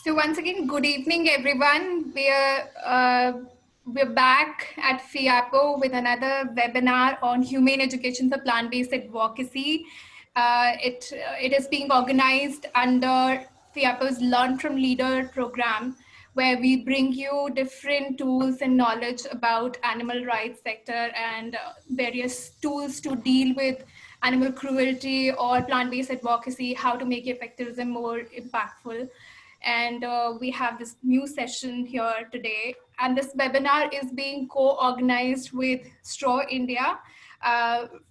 So once again, good evening, everyone. We're back at FIAPO with another webinar on humane education for plant-based advocacy. It is being organized under FIAPO's Learn from Leader program, where we bring you different tools and knowledge about animal rights sector and various tools to deal with animal cruelty or plant-based advocacy, how to make effectivism more impactful. And we have this new session here today. And this webinar is being co-organized with Straw India.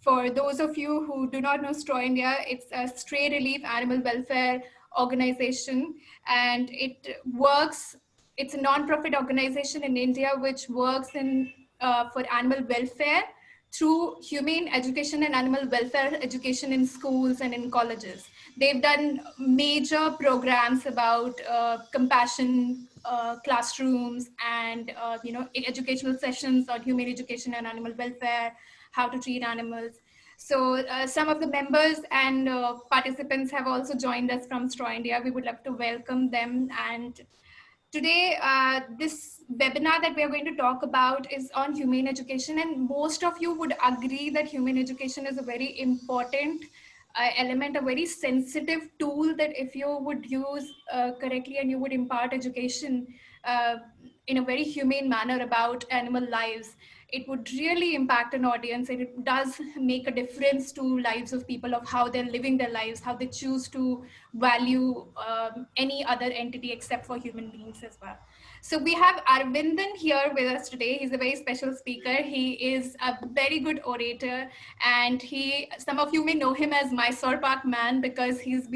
For those of you who do not know Straw India, it's a stray relief animal welfare organization, and it's a non-profit organization in India which works for animal welfare through humane education and animal welfare education in schools and in colleges. They've done major programs about compassion classrooms and educational sessions on humane education and animal welfare, how to treat animals. So some of the members and participants have also joined us from Straw India. We would love to welcome them. And today, this webinar that we are going to talk about is on humane education, and most of you would agree that humane education is a very important element, a very sensitive tool that if you would use correctly and you would impart education uh, in a very humane manner about animal lives, it would really impact an audience, and it does make a difference to lives of people, of how they're living their lives, how they choose to value any other entity except for human beings as well. So we have Arvindan here with us today. He's a very special speaker. He is a very good orator, and some of you may know him as Mysore Pak Man, because he's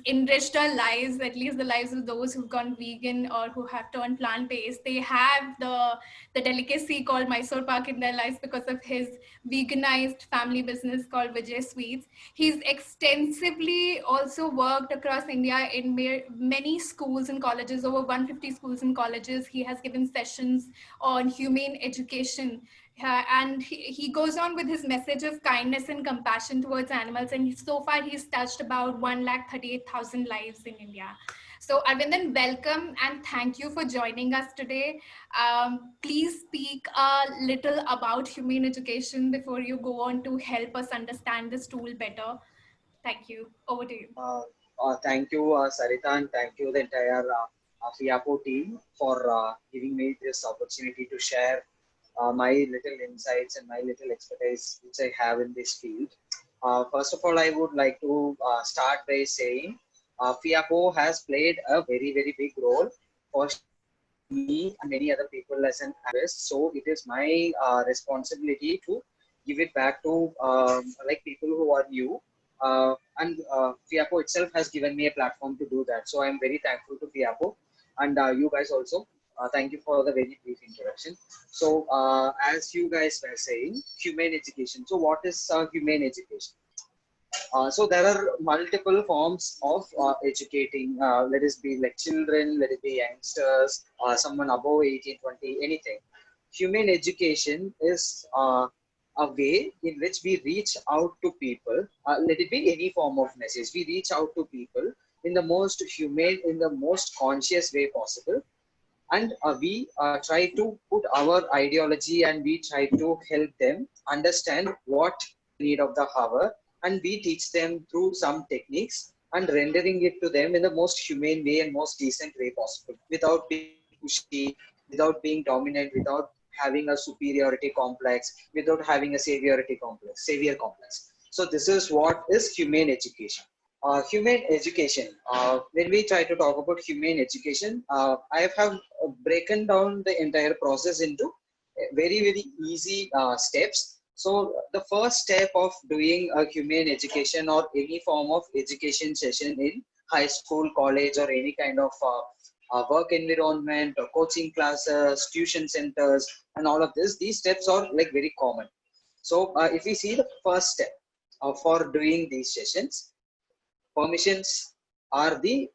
enriched our lives, at least the lives of those who've gone vegan or who have turned plant-based. They have the delicacy called Mysore Pak in their lives because of his veganized family business called Vijay Sweets. He's extensively also worked across India in many schools and colleges, over 150 schools and colleges. He has given sessions on humane education. And he goes on with his message of kindness and compassion towards animals. And so far, he's touched about 138,000 lives in India. So Arvindan, welcome and thank you for joining us today. Please speak a little about humane education before you go on to help us understand this tool better. Thank you. Over to you. Thank you, Sarita, and thank you the entire FIAPO team for giving me this opportunity to share my little insights and my little expertise which I have in this field. First of all, I would like to start by saying FIAPO has played a very, very big role for me and many other people as an analyst. So it is my responsibility to give it back to like people who are new. And FIAPO itself has given me a platform to do that. So I'm very thankful to FIAPO and you guys also. Thank you for the very brief introduction. So as you guys were saying, humane education. So what is humane education? So there are multiple forms of educating, let it be like children, let it be youngsters, someone above 18, 20, anything. Humane education is a way in which we reach out to people, let it be any form of message. We reach out to people in the most humane, in the most conscious way possible. And we try to put our ideology and we try to help them understand what need of the hour, and we teach them through some techniques and rendering it to them in the most humane way and most decent way possible, without being pushy, without being dominant, without having a superiority complex, without having a savior complex. So this is what is humane education. Humane education. When we try to talk about humane education, I have broken down the entire process into very, very easy steps. So the first step of doing a humane education or any form of education session in high school, college, or any kind of work environment or coaching classes, tuition centers, and all of this, these steps are like very common. So if we see the first step for doing these sessions, permissions are the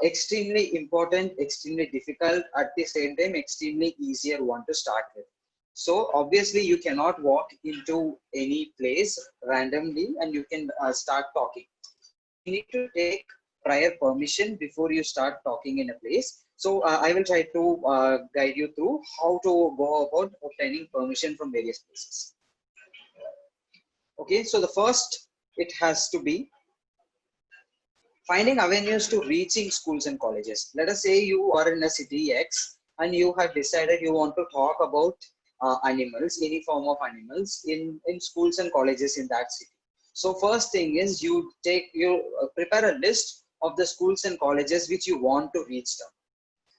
extremely important, extremely difficult, at the same time extremely easier one to start with. So obviously you cannot walk into any place randomly and you can start talking. You need to take prior permission before you start talking in a place. So I will try to guide you through how to go about obtaining permission from various places. Okay, so the first, it has to be finding avenues to reaching schools and colleges. Let us say you are in a city X and you have decided you want to talk about animals, any form of animals in schools and colleges in that city. So first thing is you prepare a list of the schools and colleges which you want to reach them.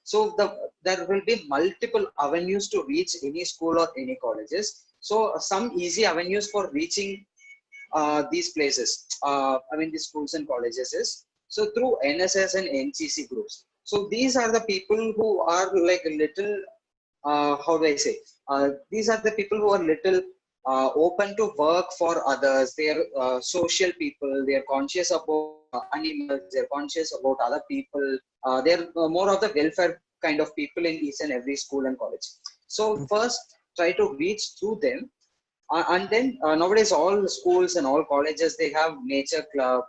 So there will be multiple avenues to reach any school or any colleges. So some easy avenues for reaching these places, these schools and colleges is, so through NSS and NCC groups. So these are the people who are like a little, how do I say, these are the people who are little open to work for others. They are social people, they are conscious about animals, they are conscious about other people. They are more of the welfare kind of people in each and every school and college. So first try to reach through them. And then nowadays all schools and all colleges, they have nature club,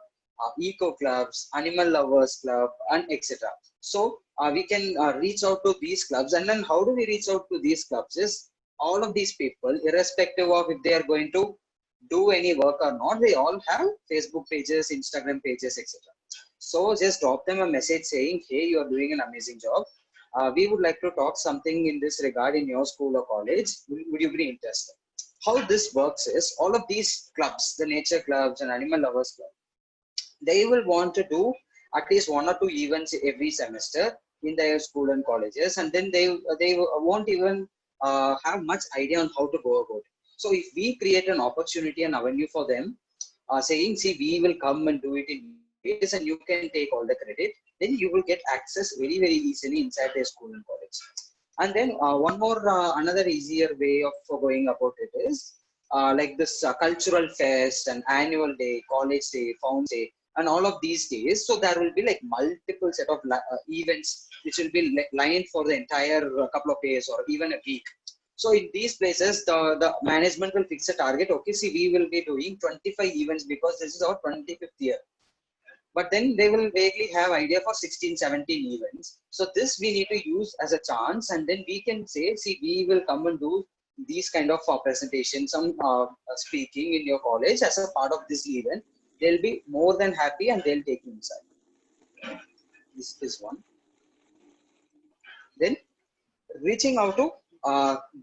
eco clubs, animal lovers club, and etc. So we can reach out to these clubs. And then how do we reach out to these clubs is, all of these people, irrespective of if they are going to do any work or not, they all have Facebook pages, Instagram pages, etc. So just drop them a message saying, hey, you are doing an amazing job. We would like to talk something in this regard in your school or college. Would you be interested? How this works is, all of these clubs, the nature clubs and animal lovers club, they will want to do at least 1 or 2 events every semester in their school and colleges, and then they won't even have much idea on how to go about it. So if we create an opportunity and avenue for them, saying, see, we will come and do it in ways and you can take all the credit, then you will get access very, very easily inside their school and college. And then one more, another easier way of going about it is like this cultural fest and annual day, college day, found day, and all of these days. So there will be like multiple set of events which will be lined for the entire couple of days or even a week. So in these places, the management will fix a target. Okay, see, we will be doing 25 events because this is our 25th year. But then they will vaguely have idea for 16, 17 events. So this we need to use as a chance, and then we can say, see, we will come and do these kind of presentations, some speaking in your college as a part of this event. They'll be more than happy and they'll take you inside. This is one. Then reaching out to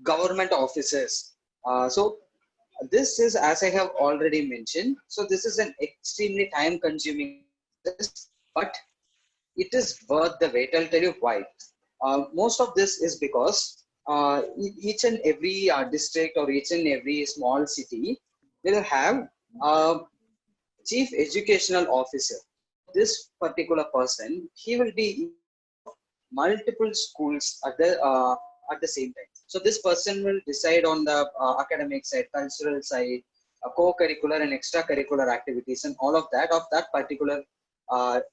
government offices. So this is, as I have already mentioned, so this is an extremely time consuming process, but it is worth the wait. I'll tell you why. Most of this is because each and every district or each and every small city will have a chief educational officer. This particular person, he will be multiple schools at the same time. So this person will decide on the academic side, cultural side, co-curricular and extracurricular activities, and all of that particular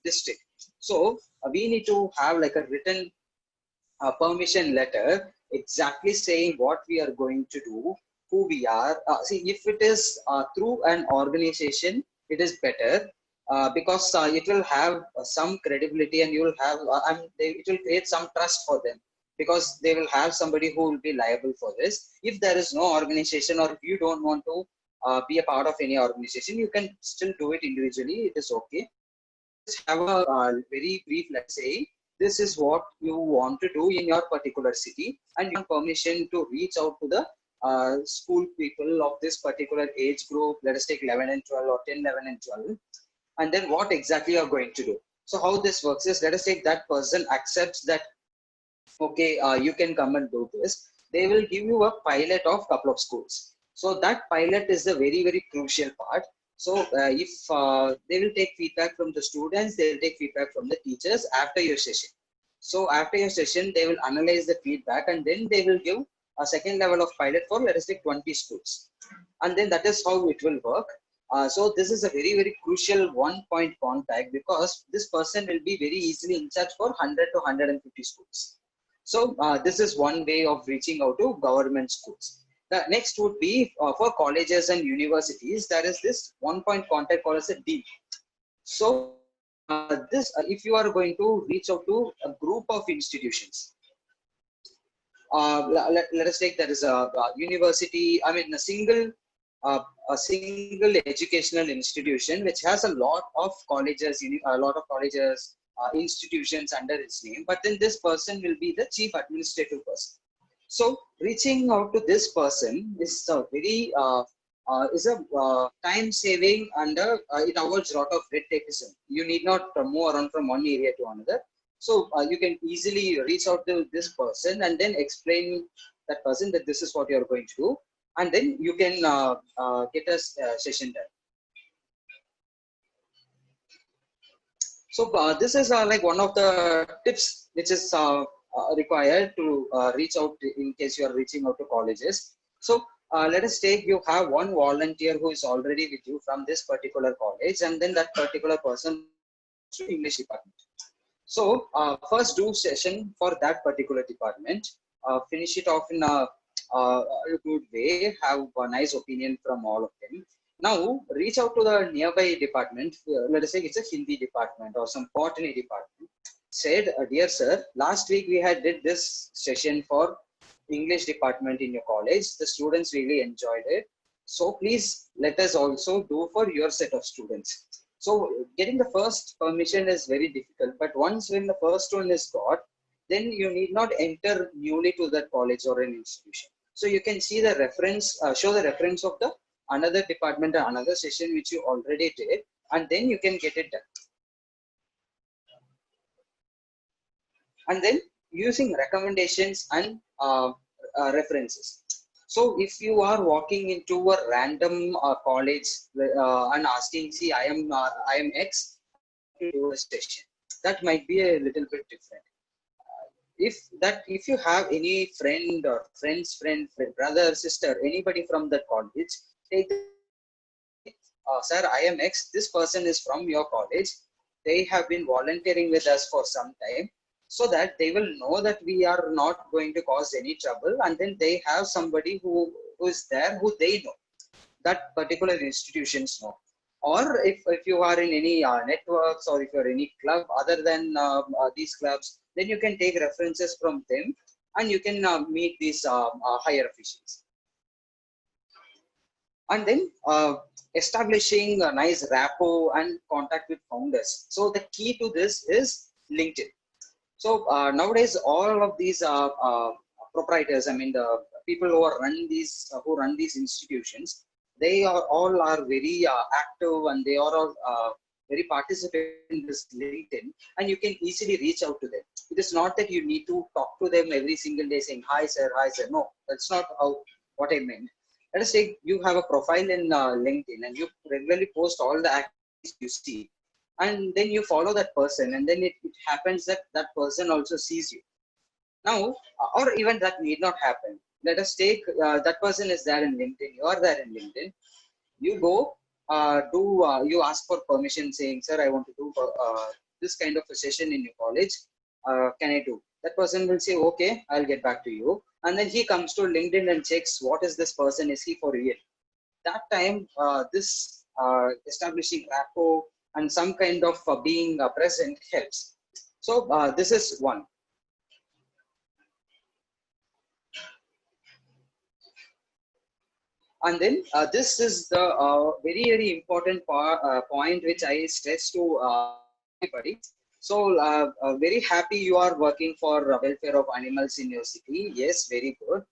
district. So we need to have like a written permission letter exactly saying what we are going to do, who we are. See, if it is through an organization, it is better. Because it will have some credibility, and you will have it will create some trust for them, because they will have somebody who will be liable for this. If there is no organization, or if you don't want to be a part of any organization, you can still do it individually. It is okay. Just have a very brief, let's say, this is what you want to do in your particular city, and you have permission to reach out to the school people of this particular age group. Let us take 11 and 12 or 10, 11 and 12. And then what exactly you are going to do. So how this works is, let us say that person accepts that, okay, you can come and do this. They will give you a pilot of couple of schools. So that pilot is the very, very crucial part. So if they will take feedback from the students, they will take feedback from the teachers after your session. So after your session, they will analyze the feedback, and then they will give a second level of pilot for, let us say, 20 schools. And then that is how it will work. So this is a very, very crucial one-point contact, because this person will be very easily in charge for 100 to 150 schools. So this is one way of reaching out to government schools. The next would be for colleges and universities. There is this one-point contact called as a dean. So if you are going to reach out to a group of institutions, let us take that is a university, I mean uh, a single educational institution which has a lot of colleges, institutions under its name, but then this person will be the chief administrative person. So reaching out to this person is a very time saving, and it avoids a lot of red tapeism. You need not move around from one area to another. So you can easily reach out to this person and then explain that person that this is what you are going to do, and then you can get a session done. So this is like one of the tips which is required to reach out in case you are reaching out to colleges. So let us take, you have one volunteer who is already with you from this particular college, and then that particular person to English department. So first do session for that particular department, finish it off in a good way, have a nice opinion from all of them. Now reach out to the nearby department. Let us say it's a Hindi department or some botany department. Said, dear sir, last week we had did this session for English department in your college. The students really enjoyed it. So please let us also do for your set of students. So getting the first permission is very difficult, but once when the first one is got, then you need not enter newly to that college or an institution. So you can see the reference, show the reference of the another department or another session which you already did, and then you can get it done. And then using recommendations and references. So if you are walking into a random college and asking, see, I am X to do a session, that might be a little bit different. If you have any friend or friend, brother, sister, anybody from that college, take sir, I am X. This person is from your college. They have been volunteering with us for some time, so that they will know that we are not going to cause any trouble, and then they have somebody who is there who they know, that particular institutions know. Or if you are in any networks, or if you are in any club other than these clubs, then you can take references from them, and you can meet these higher officials. And then establishing a nice rapport and contact with founders. So the key to this is LinkedIn. So nowadays, all of these proprietors, I mean the people who run these institutions, they are all very active, and they are all very participant in this LinkedIn, and you can easily reach out to them. It is not that you need to talk to them every single day saying hi sir, hi sir. No, that's not what I meant. Let us say you have a profile in LinkedIn, and you regularly post all the activities you see, and then you follow that person, and then it happens that that person also sees you. Now, or even that need not happen. Let us take that person is there in LinkedIn, you are there in LinkedIn, you go you ask for permission saying, sir, I want to do this kind of a session in your college, can I do? That person will say, okay, I'll get back to you. And then he comes to LinkedIn and checks what is this person, is he for real? That time, this establishing rapport and some kind of being present helps. So this is one. And then this is the very important point which I stress to everybody. So very happy you are working for welfare of animals in your city. Yes, very good.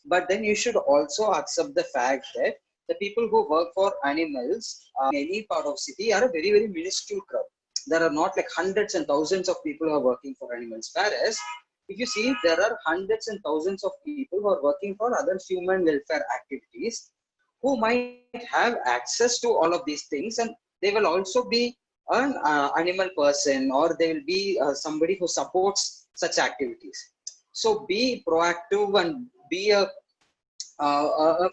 But then you should also accept the fact that the people who work for animals in any part of city are a very minuscule crowd. There are not like hundreds and thousands of people who are working for animals. Whereas if you see, there are hundreds and thousands of people who are working for other human welfare activities, who might have access to all of these things, and they will also be an animal person, or they will be somebody who supports such activities. So be proactive and be a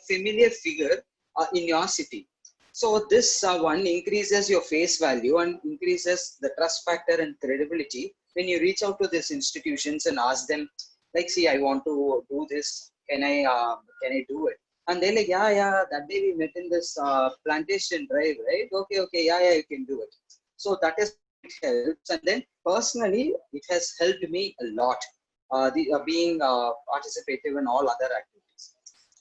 familiar figure in your city. So this one increases your face value and increases the trust factor and credibility when you reach out to these institutions and ask them, like, see, I want to do this, can I do it? And they're like, yeah, that day we met in this plantation drive, right? Okay, yeah, you can do it. So that is helps. And then personally, it has helped me a lot. Being participative in all other activities.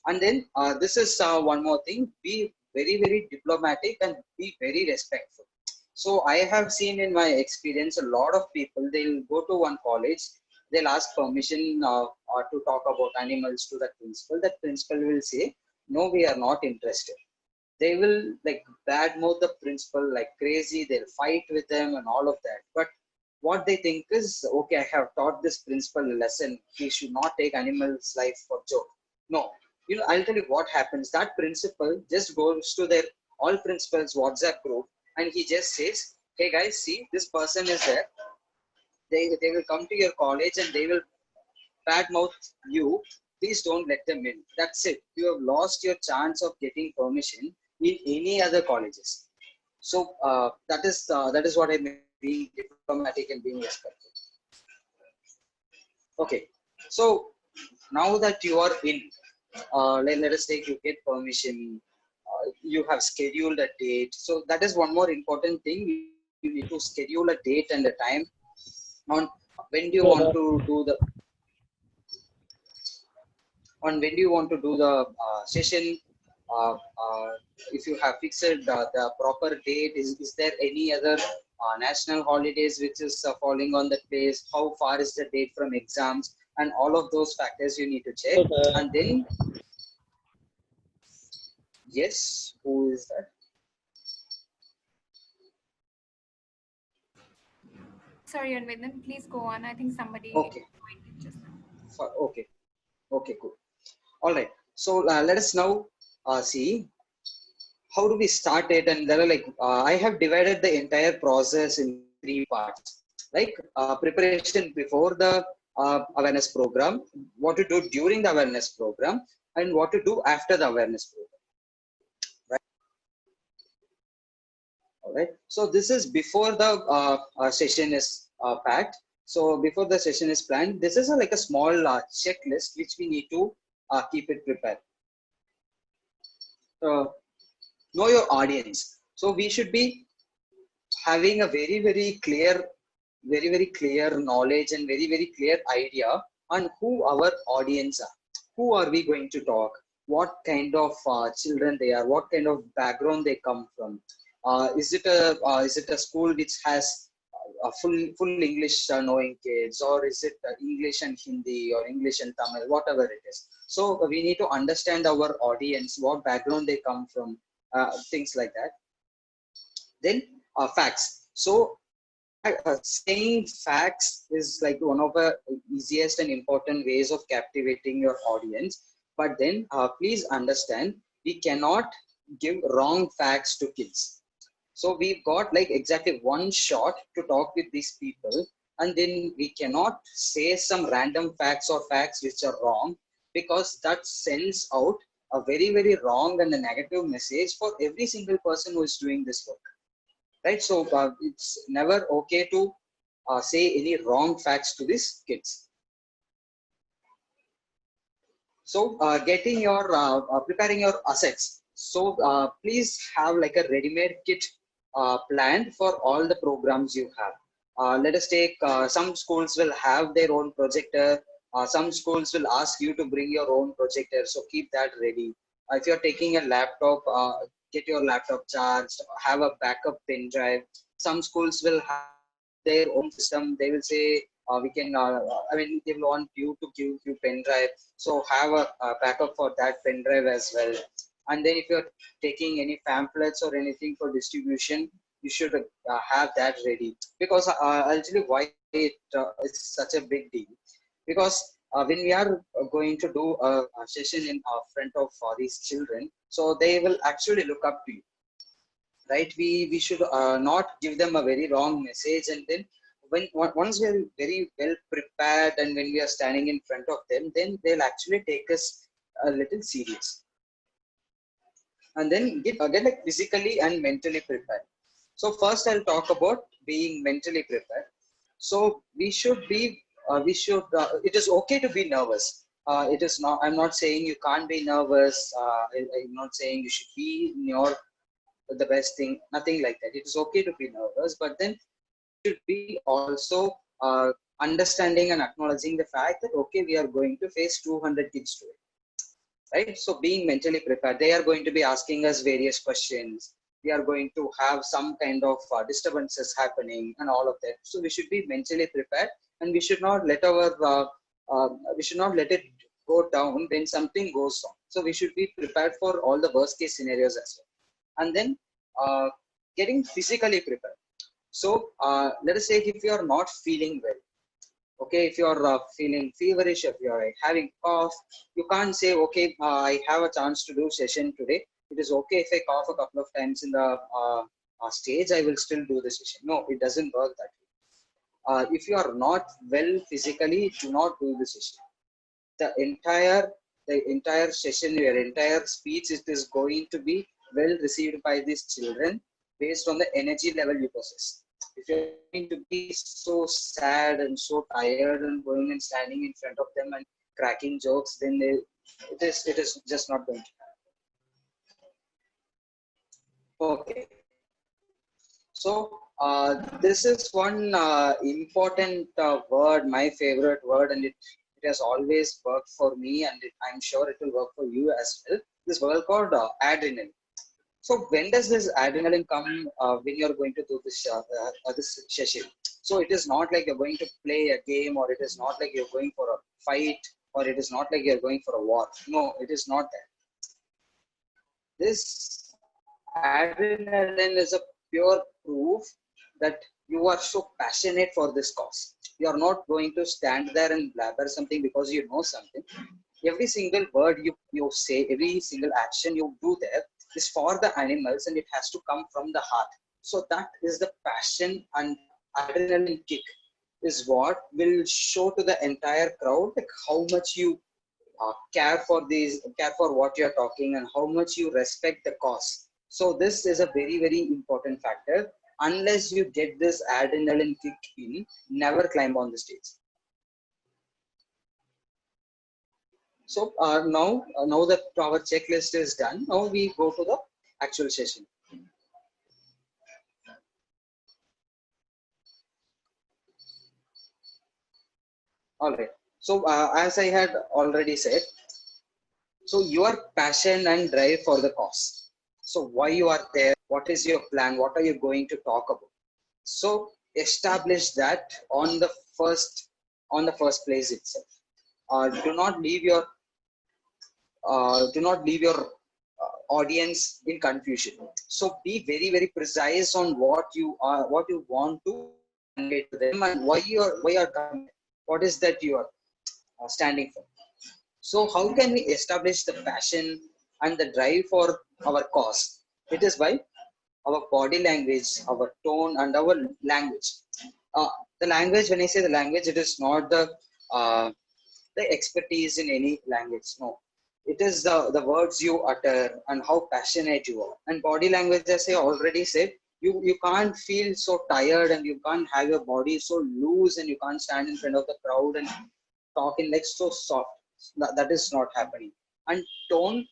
And then this is one more thing: be very diplomatic and be very respectful. So I have seen in my experience a lot of people, they'll go to one college, they'll ask permission to talk about animals to the principal. That principal will say, no, we are not interested. They will like badmouth the principal like crazy. They'll fight with them and all of that. But what they think is, okay, I have taught this principal a lesson. He should not take animals' life for joke. No, I'll tell you what happens. That principal just goes to their all principals WhatsApp group and he just says, hey guys, see, this person is there. They will come to your college and they will badmouth you. Please don't let them in. That's it. You have lost your chance of getting permission in any other colleges. So that is what I mean, being diplomatic and being respectful. Okay, so now that you are in, let us take, you get permission, you have scheduled a date. So that is one more important thing. You need to schedule a date and a time on when do you want to do the session. If you have fixed the proper date, is there any other national holidays which is falling on that place? How far is the date from exams? And all of those factors you need to check. Okay. And then, yes, who is that? Sorry, Anvedan, please go on. I think somebody. Okay. Okay. Okay, cool. All right. So let us now see how do we start it. And there are like I have divided the entire process in 3 parts. Like preparation before the awareness program, what to do during the awareness program, and what to do after the awareness program. Right. All right. So this is before the session is packed. So before the session is planned, this is like a small checklist which we need to keep it prepared. Know your audience. So we should be having a very clear knowledge and very clear idea on who our audience are. Who are we going to talk? What kind of children they are? What kind of background they come from? Is it a school which has a full English knowing kids, or is it English and Hindi or English and Tamil, whatever it is? So we need to understand our audience, what background they come from, things like that. Then facts. So saying facts is like one of the easiest and important ways of captivating your audience. But then please understand, we cannot give wrong facts to kids. So we've got like exactly one shot to talk with these people, and then we cannot say some random facts or facts which are wrong, because that sends out a very wrong and a negative message for every single person who is doing this work. Right? So it's never okay to say any wrong facts to these kids. So getting your preparing your assets. So please have like a ready-made kit planned for all the programs you have. Let us take some schools will have their own projector. Some schools will ask you to bring your own projector. So keep that ready. If you're taking a laptop, get your laptop charged, have a backup pen drive. Some schools will have their own system. They will say, we can, I mean, they will want you to give you pen drive. So have a backup for that pen drive as well. And then if you're taking any pamphlets or anything for distribution, you should have that ready. Because I'll tell you why it's such a big deal. Because when we are going to do a session in front of these children, so they will actually look up to you, right? We should not give them a very wrong message, and then once we are very well prepared and when we are standing in front of them, then they'll actually take us a little serious, and then get like physically and mentally prepared. So first I'll talk about being mentally prepared. So we should be it is okay to be nervous. It is not, I'm not saying you can't be nervous. I'm not saying you should be in your the best thing, nothing like that. It is okay to be nervous, but then should be also understanding and acknowledging the fact that, okay, we are going to face 200 kids today, right? So being mentally prepared, they are going to be asking us various questions. We are going to have some kind of disturbances happening and all of that. So we should be mentally prepared, and we should not let we should not let it go down when something goes wrong. So we should be prepared for all the worst case scenarios as well. And then getting physically prepared. So let us say if you are not feeling well, okay, if you're feeling feverish, if you're having cough, you can't say, okay, I have a chance to do session today. It is okay if I cough a couple of times in the stage, I will still do the session. No, it doesn't work that way. If you are not well physically, do not do the session. The entire session, your entire speech, it is going to be well received by these children based on the energy level you possess. If you're going to be so sad and so tired and going and standing in front of them and cracking jokes, then it is just not going to happen. Okay. So this is one important word, my favorite word, and it has always worked for me, and I'm sure it will work for you as well. This word called adrenaline. So when does this adrenaline come when you're going to do this session? So it is not like you're going to play a game, or it is not like you're going for a fight, or it is not like you're going for a war. No, it is not that. This adrenaline is a pure proof that you are so passionate for this cause. You are not going to stand there and blabber something because you know something. Every single word you say, every single action you do there is for the animals, and it has to come from the heart. So that is the passion, and adrenaline kick is what will show to the entire crowd like how much you care for what you're talking, and how much you respect the cause. So this is a very, very important factor. Unless you get this adrenaline kick in, never climb on the stage. So now that our checklist is done, now we go to the actual session. All right. So as I had already said, so your passion and drive for the cause. So why you are there? What is your plan? What are you going to talk about? So establish that on the first place itself. Do not leave your audience in confusion. So be very, very precise on what you want to convey to them, and why you're coming. What is that you are standing for? So how can we establish the passion and the drive for our cause? It is by our body language, our tone, and our language. The language, when I say the language, it is not the expertise in any language. No, it is the words you utter and how passionate you are. And body language, as I already said, you can't feel so tired, and you can't have your body so loose, and you can't stand in front of the crowd and talk in like so soft. That is not happening. And tone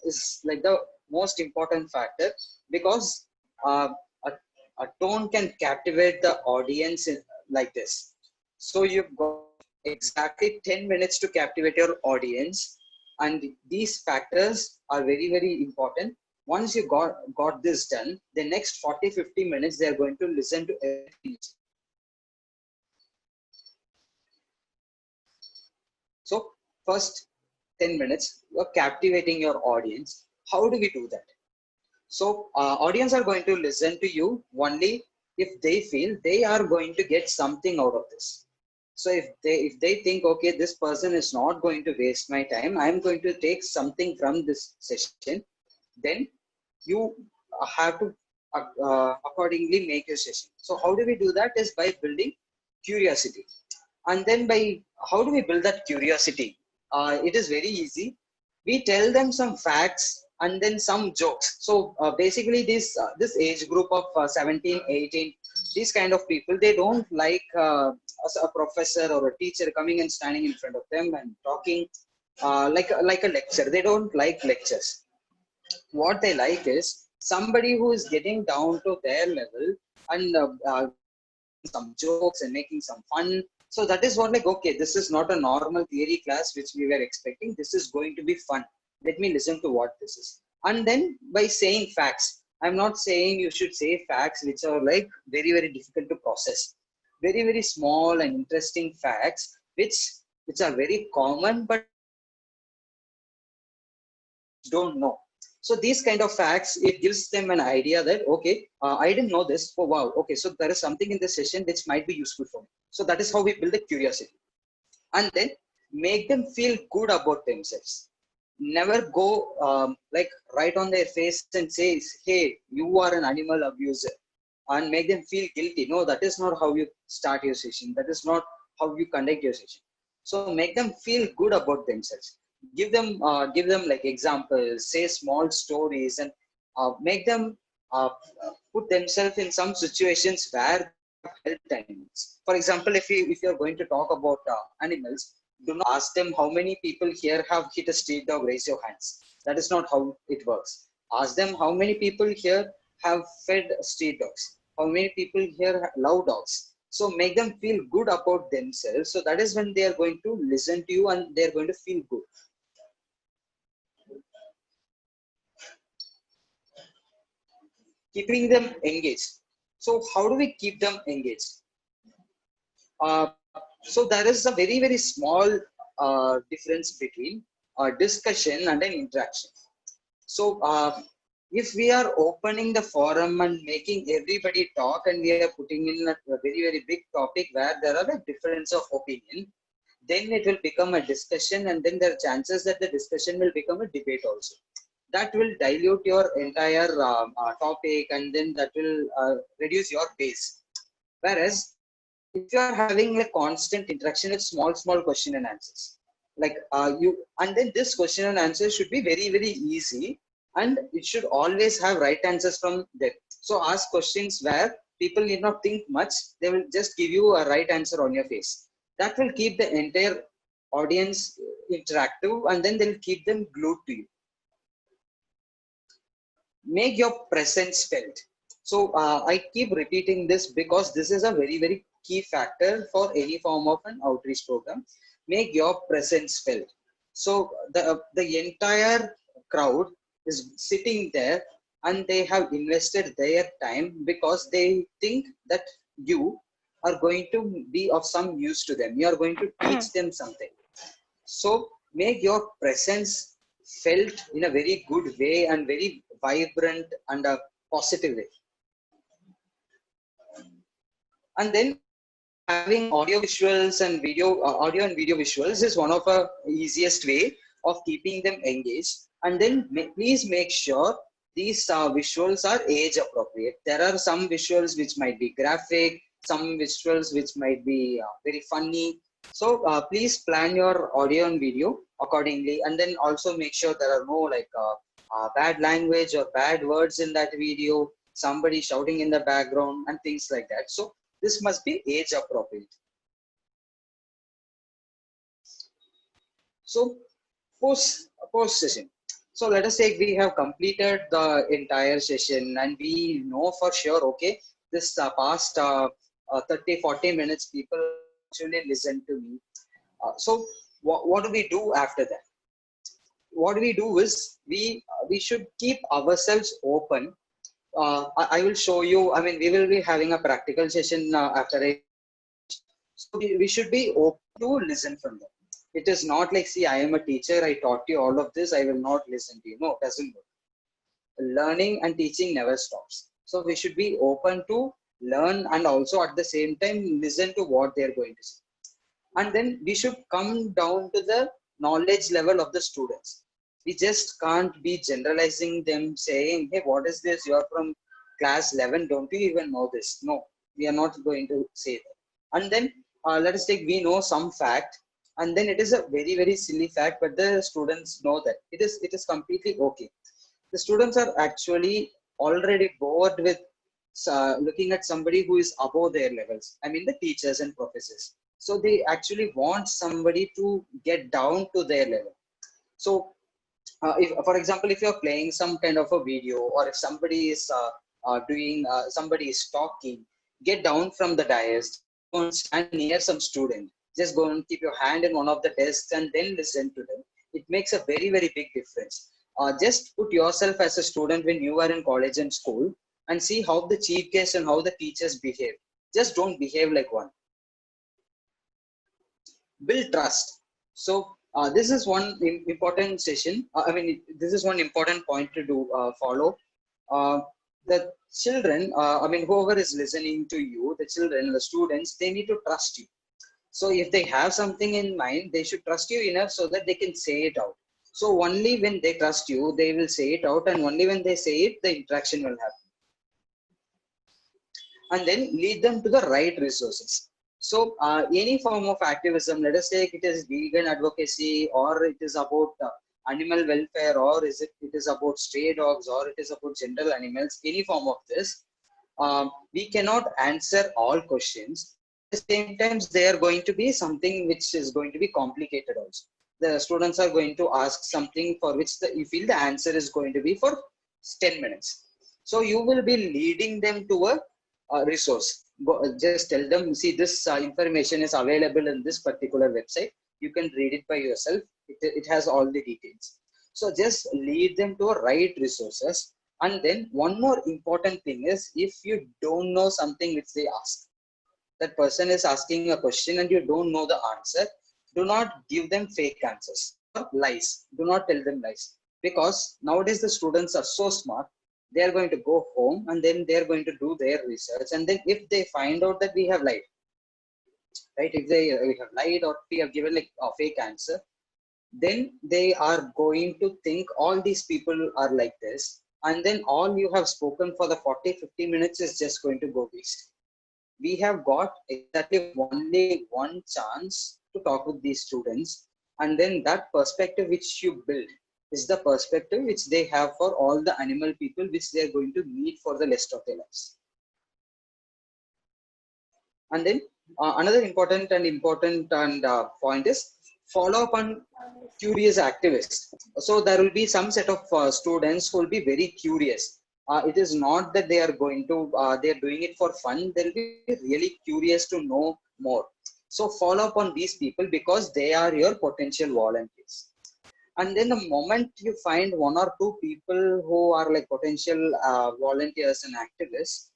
is like the most important factor, because a, a tone can captivate the audience like this. So you've got exactly 10 minutes to captivate your audience, and these factors are very, very important. Once you got this done, the next 40-50 minutes they are going to listen to everything. So first 10 minutes, you're captivating your audience. How do we do that? So audience are going to listen to you only if they feel they are going to get something out of this. So if they think, okay, this person is not going to waste my time, I'm going to take something from this session, then you have to accordingly make your session. So how do we do that? Is by building curiosity. And then by how do we build that curiosity? It is very easy. We tell them some facts and then some jokes. So basically this age group of 17, 18, these kind of people, they don't like a professor or a teacher coming and standing in front of them and talking like a lecture. They don't like lectures. What they like is somebody who is getting down to their level and some jokes and making some fun. So that is what like, okay, this is not a normal theory class which we were expecting. This is going to be fun. Let me listen to what this is. And then by saying facts, I'm not saying you should say facts which are like very, very difficult to process. Very, very small and interesting facts which are very common but don't know. So these kind of facts, it gives them an idea that, okay, I didn't know this. Oh, wow. Okay, so there is something in this session which might be useful for me. So that is how we build a curiosity. And then make them feel good about themselves. Never go like right on their face and say, hey, you are an animal abuser, and make them feel guilty. No, that is not how you start your session. That is not how you conduct your session. So make them feel good about themselves. Give them like examples, say small stories, and make them put themselves in some situations where they have helped animals. For example, if you are going to talk about animals, do not ask them how many people here have hit a street dog. Raise your hands. That is not how it works. Ask them how many people here have fed street dogs. How many people here love dogs. So make them feel good about themselves. So that is when they are going to listen to you and they are going to feel good. Keeping them engaged. So how do we keep them engaged? So there is a very, very small difference between a discussion and an interaction. So if we are opening the forum and making everybody talk and we are putting in a very, very big topic where there are a difference of opinion, then it will become a discussion, and then there are chances that the discussion will become a debate also. That will dilute your entire topic, and then that will reduce your base. Whereas if you are having a constant interaction with small question and answers, like and then this question and answer should be very, very easy, and it should always have right answers from them. So ask questions where people need not think much. They will just give you a right answer on your face. That will keep the entire audience interactive, and then they'll keep them glued to you. Make your presence felt. So I keep repeating this because this is a very, very key factor for any form of an outreach program. Make your presence felt. So the entire crowd is sitting there and they have invested their time because they think that you are going to be of some use to them. You are going to teach them something. So make your presence felt in a very good way and very vibrant and a positive way. And then having audio visuals and audio and video visuals is one of the easiest way of keeping them engaged. And then please make sure these visuals are age appropriate. There are some visuals which might be graphic, some visuals which might be very funny. So please plan your audio and video accordingly, and then also make sure there are no like bad language or bad words in that video, somebody shouting in the background and things like that. So this must be age appropriate. So post session. So let us say we have completed the entire session and we know for sure, okay, this past 30-40 minutes people actually listen to me. So what do we do after that? What we do is we should keep ourselves open. I will show you. I mean, we will be having a practical session after it. So we should be open to listen from them. It is not like, see, I am a teacher. I taught you all of this. I will not listen to you. No, it doesn't work. Learning and teaching never stops. So we should be open to learn and also at the same time listen to what they are going to say. And then we should come down to the knowledge level of the students. We just can't be generalizing them saying, hey, what is this? You're from class 11. Don't you even know this? No, we are not going to say that. And then let us take, we know some fact, and then it is a very, very silly fact, but the students know that it is completely okay. The students are actually already bored with looking at somebody who is above their levels. I mean, the teachers and professors. So they actually want somebody to get down to their level. So if, for example, if you're playing some kind of a video, or if somebody is somebody is talking, get down from the dais, go and stand near some student. Just go and keep your hand in one of the desks and then listen to them. It makes a very, very big difference. Just put yourself as a student when you are in college and school and see how the chief guests and how the teachers behave. Just don't behave like one. Build trust. So this is one important session. This is one important point to do follow. The children, whoever is listening to you, the children, the students, they need to trust you. So if they have something in mind, they should trust you enough so that they can say it out. So only when they trust you, they will say it out, and only when they say it, the interaction will happen. And then lead them to the right resources. So any form of activism, let us take it is vegan advocacy, or it is about animal welfare, or it is about stray dogs, or it is about general animals, any form of this, we cannot answer all questions. At the same time, they are going to be something which is going to be complicated also. The students are going to ask something for which you feel the answer is going to be for 10 minutes. So you will be leading them to a resource. Just tell them, see, this information is available in this particular website. You can read it by yourself. It has all the details. So just lead them to a right resources. And then one more important thing is, if you don't know something which they ask, that person is asking a question and you don't know the answer, do not give them fake answers or lies. Do not tell them lies, because nowadays the students are so smart. They are going to go home and then they are going to do their research, and then if they find out that we have lied, right, if we have lied or we have given like a fake answer, then they are going to think all these people are like this, and then all you have spoken for the 40-50 minutes is just going to go waste. We have got exactly only one chance to talk with these students, and then that perspective which you build is the perspective which they have for all the animal people which they are going to meet for the rest of their lives. And then another important point is follow up on curious activists. So there will be some set of students who will be very curious. It is not that they are going to, they are doing it for fun. They'll be really curious to know more. So follow up on these people, because they are your potential volunteers. And then the moment you find one or two people who are like potential volunteers and activists,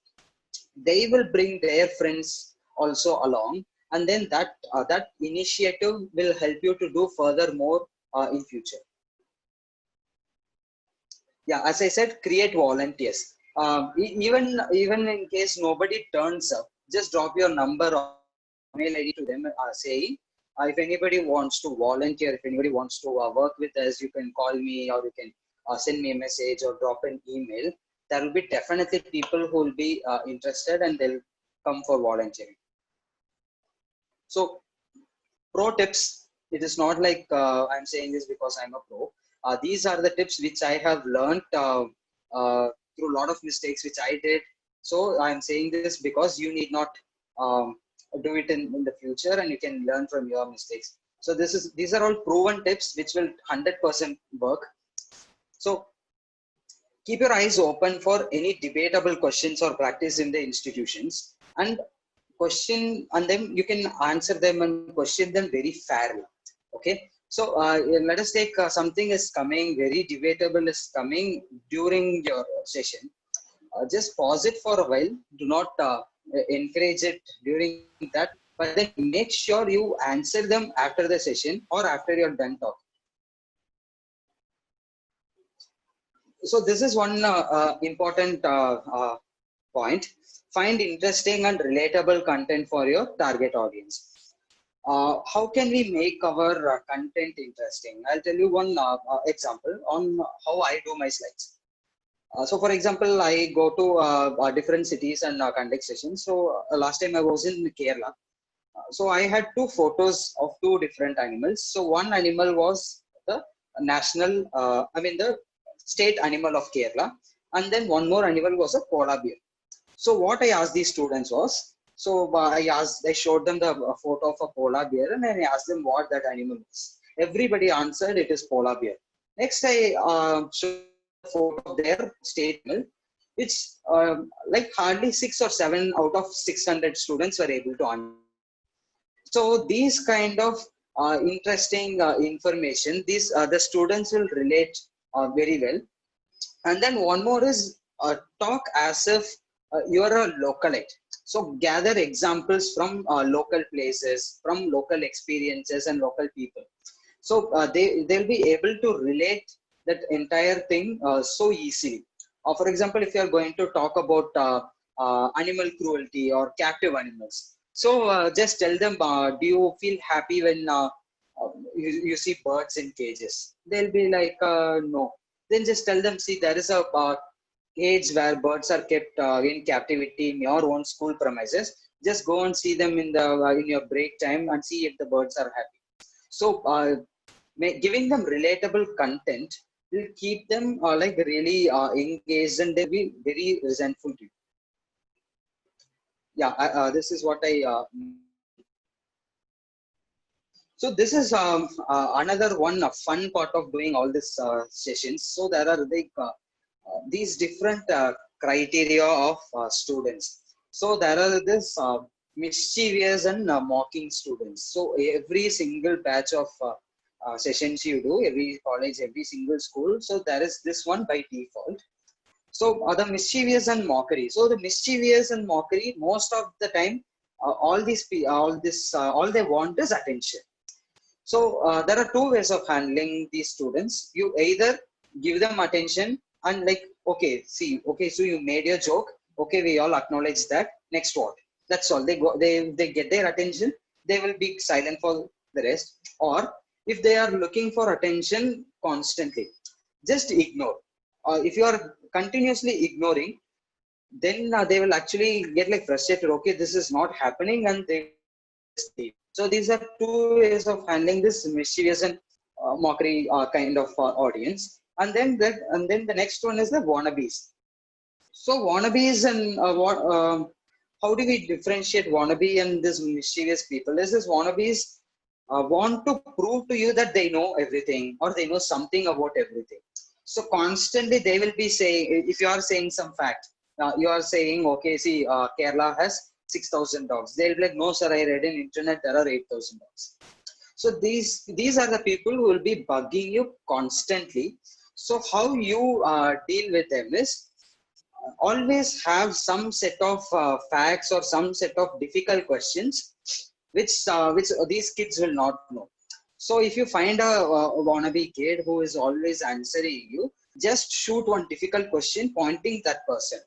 they will bring their friends also along, and then that initiative will help you to do further more in future. Yeah, as I said, create volunteers. Even in case nobody turns up, just drop your number or mail ID to them saying, if anybody wants to volunteer, if anybody wants to work with us, you can call me, or you can send me a message or drop an email. There will be definitely people who will be interested, and they'll come for volunteering. So pro tips, it is not like I'm saying this because I'm a pro. These are the tips which I have learned through a lot of mistakes which I did. So I'm saying this because you need not do it in the future, and you can learn from your mistakes. So these are all proven tips which will 100% work. So keep your eyes open for any debatable questions or practice in the institutions, and question, and then you can answer them and question them very fairly. Okay, so let us take something is coming, very debatable is coming during your session. Just pause it for a while. Do not encourage it during that, but then make sure you answer them after the session or after you're done talking. So this is one important point. Find interesting and relatable content for your target audience. How can we make our content interesting? I'll tell you one example on how I do my slides. So for example, I go to different cities and conduct sessions. So last time I was in Kerala. So I had two photos of two different animals. So one animal was the the state animal of Kerala, and then one more animal was a polar bear. So what I asked these students was, so I showed them the photo of a polar bear, and then I asked them what that animal is. Everybody answered it is polar bear. Next, I showed the photo of their state animal. which like hardly 6 or 7 out of 600 students were able to answer. So these kind of interesting information, these the students will relate very well. And then one more is talk as if you're a localite. So gather examples from local places, from local experiences and local people. So they'll be able to relate that entire thing so easily. For example, if you are going to talk about animal cruelty or captive animals, so just tell them, do you feel happy when you see birds in cages? They'll be like, no. Then just tell them, see, there is a cage where birds are kept in captivity in your own school premises. Just go and see them in your break time and see if the birds are happy. So giving them relatable content will keep them like really engaged, and they'll be very resentful to you. Yeah, this is what I so this is another one fun part of doing all these sessions. So there are like these different criteria of students. So there are this mischievous and mocking students. So every single batch of sessions you do, every college, every single school, so there is this one by default. So the mischievous and mockery. So the mischievous and mockery, most of the time, all they want is attention. So there are two ways of handling these students. You either give them attention and like, okay, see, okay, so you made your joke. Okay, we all acknowledge that. Next what? That's all. They get their attention. They will be silent for the rest. Or if they are looking for attention constantly, just ignore. If you are continuously ignoring, then they will actually get like frustrated. Okay, this is not happening, and they leave. So these are two ways of handling this mischievous and mockery kind of audience. And then the next one is the wannabes. So wannabes and how do we differentiate wannabe and this mischievous people? Is this wannabes want to prove to you that they know everything or they know something about everything. So constantly they will be saying, if you are saying some fact, you are saying, okay, see, Kerala has 6,000 dogs. They'll be like, no, sir, I read in internet there are 8,000 dogs. So these are the people who will be bugging you constantly. So how you deal with them is always have some set of facts or some set of difficult questions which these kids will not know. So if you find a wannabe kid who is always answering you, just shoot one difficult question pointing that person.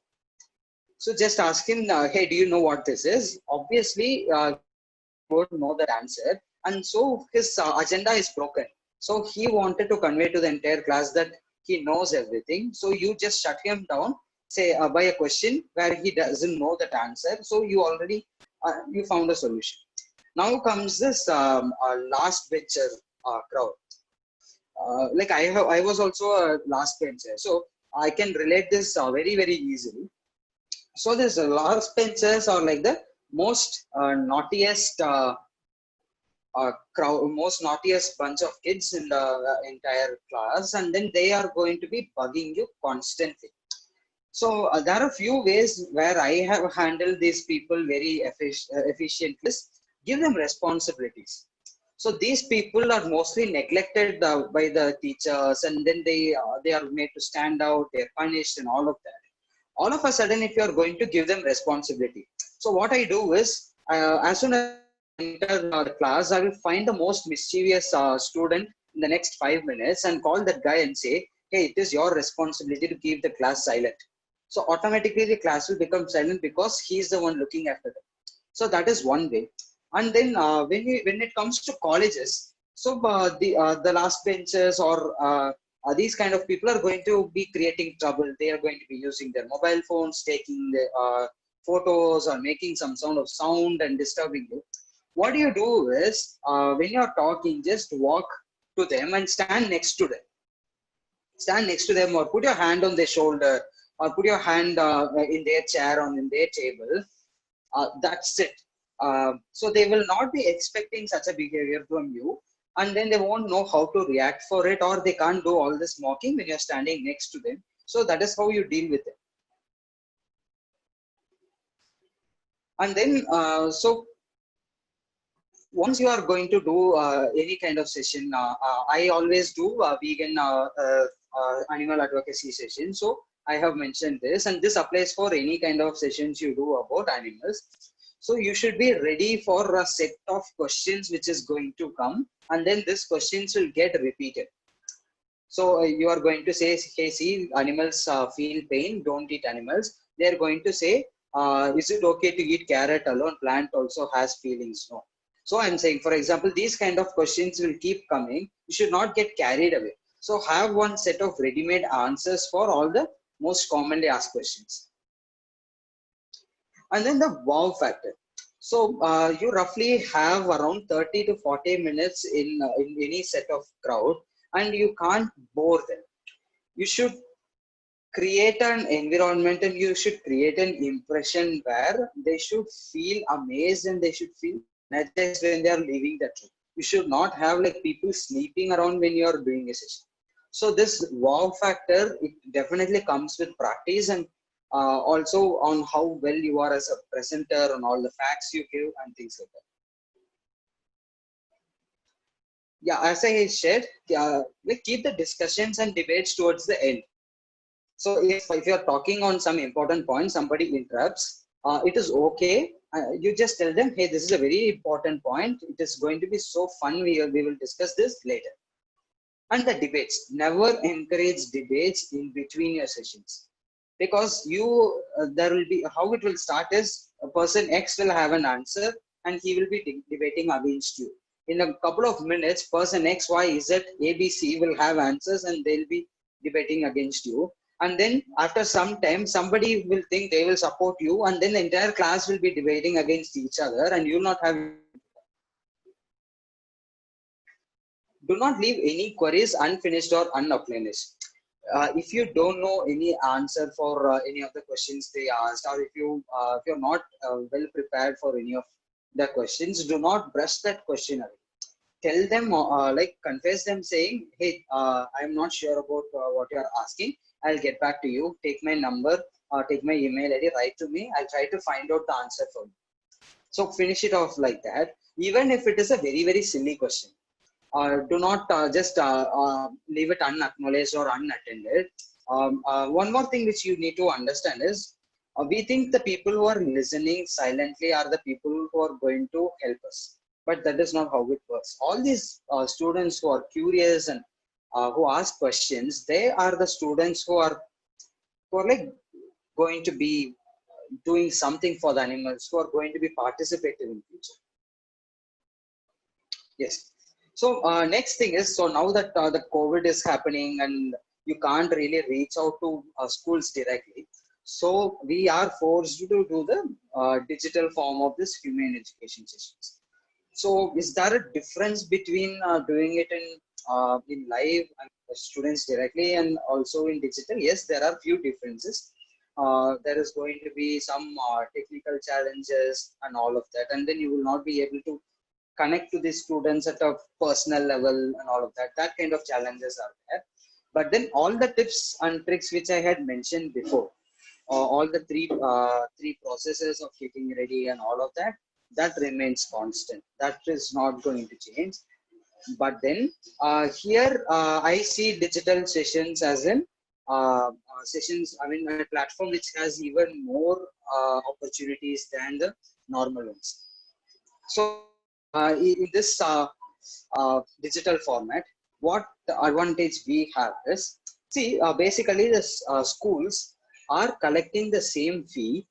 So just ask him, hey, do you know what this is? Obviously, won't know that answer, and so his agenda is broken. So he wanted to convey to the entire class that he knows everything. So you just shut him down, say by a question where he doesn't know that answer. So you already you found a solution. Now comes this last bencher crowd. Like I was also a last bencher, so I can relate this very easily. So this last benchers are like the most naughtiest most naughtiest bunch of kids in the entire class, and then they are going to be bugging you constantly. So there are a few ways where I have handled these people very efficiently. Give them responsibilities. So these people are mostly neglected by the teachers, and then they are made to stand out. They are punished, and all of that. All of a sudden, if you are going to give them responsibility, so what I do is, as soon as I enter the class, I will find the most mischievous student in the next 5 minutes and call that guy and say, hey, it is your responsibility to keep the class silent. So automatically the class will become silent because he is the one looking after them. So that is one way. And then when it comes to colleges, so the last benches or these kind of people are going to be creating trouble. They are going to be using their mobile phones, taking the photos, or making some sound and disturbing you. What you do is, when you're talking, just walk to them and stand next to them. Stand next to them, or put your hand on their shoulder, or put your hand in their chair or in their table. That's it. So they will not be expecting such a behavior from you, and then they won't know how to react for it, or they can't do all this mocking when you're standing next to them. So that is how you deal with it. And then, so once you are going to do any kind of session, I always do a vegan animal advocacy session. So I have mentioned this, and this applies for any kind of sessions you do about animals. So you should be ready for a set of questions which is going to come, and then these questions will get repeated. So you are going to say, hey, see, animals feel pain, don't eat animals. They are going to say, is it okay to eat carrot alone? Plant also has feelings. No. So I'm saying, for example, these kind of questions will keep coming. You should not get carried away. So have one set of ready-made answers for all the most commonly asked questions. And then the wow factor. So you roughly have around 30 to 40 minutes in any set of crowd, and you can't bore them. You should create an environment and you should create an impression where they should feel amazed and they should feel energized when they are leaving that room. You should not have like people sleeping around when you are doing a session. So this wow factor, it definitely comes with practice, and also on how well you are as a presenter, on all the facts you give and things like that. Yeah, as I said, we keep the discussions and debates towards the end. So if you're talking on some important point, somebody interrupts, it is okay. You just tell them, hey, this is a very important point. It is going to be so fun. We will discuss this later. And the debates, never encourage debates in between your sessions. Because there will be, how it will start is, a person X will have an answer and he will be debating against you. In a couple of minutes, person X, Y, Z, A, B, C will have answers and they'll be debating against you. And then after some time, somebody will think they will support you, and then the entire class will be debating against each other, and you will not have. Do not leave any queries unfinished or unacknowledged. If you don't know any answer for any of the questions they asked, or if you're not well prepared for any of the questions, do not brush that question away. Tell them, like confess them, saying, hey, I'm not sure about what you're asking. I'll get back to you. Take my number, take my email ID, write to me. I'll try to find out the answer for you. So finish it off like that. Even if it is a very, very silly question, do not just leave it unacknowledged or unattended. One more thing which you need to understand is, we think the people who are listening silently are the people who are going to help us. But that is not how it works. All these students who are curious and who ask questions, they are the students who are like going to be doing something for the animals, who are going to be participating in future. Yes. So next thing is, so now that the COVID is happening and you can't really reach out to schools directly, so we are forced to do the digital form of this humane education sessions. So is there a difference between doing it in live and students directly and also in digital? Yes, there are few differences. There is going to be some technical challenges and all of that, and then you will not be able to connect to the students at a personal level and all of that. That kind of challenges are there. But then all the tips and tricks which I had mentioned before, all the three processes of getting ready and all of that, that remains constant. That is not going to change. But then here I see digital sessions as in sessions, I mean, a platform which has even more opportunities than the normal ones. So in this digital format, what advantage we have is, see, basically the schools are collecting the same fee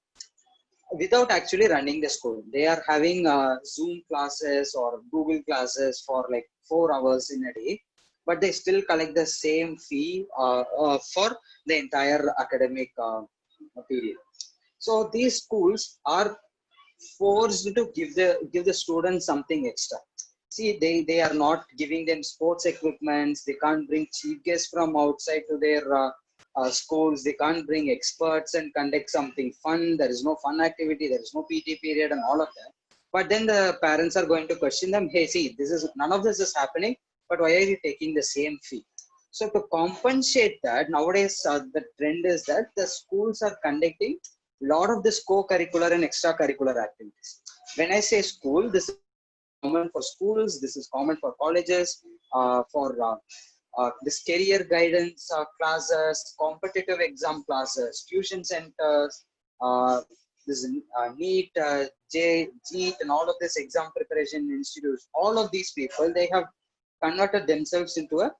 without actually running the school. They are having Zoom classes or Google classes for like 4 hours in a day, but they still collect the same fee for the entire academic period. So these schools are forced to give the students something extra. See, they are not giving them sports equipments. They can't bring chief guests from outside to their schools. They can't bring experts and conduct something fun. There is no fun activity. There is no PT period and all of that. But then the parents are going to question them. Hey, see, this is none of this is happening. But why are you taking the same fee? So to compensate that, nowadays the trend is that the schools are conducting lot of this co-curricular and extracurricular activities. When I say school, this is common for schools, this is common for colleges, for this career guidance classes, competitive exam classes, tuition centers, this NEET, JEET, and all of this exam preparation institutes. All of these people, they have converted themselves into a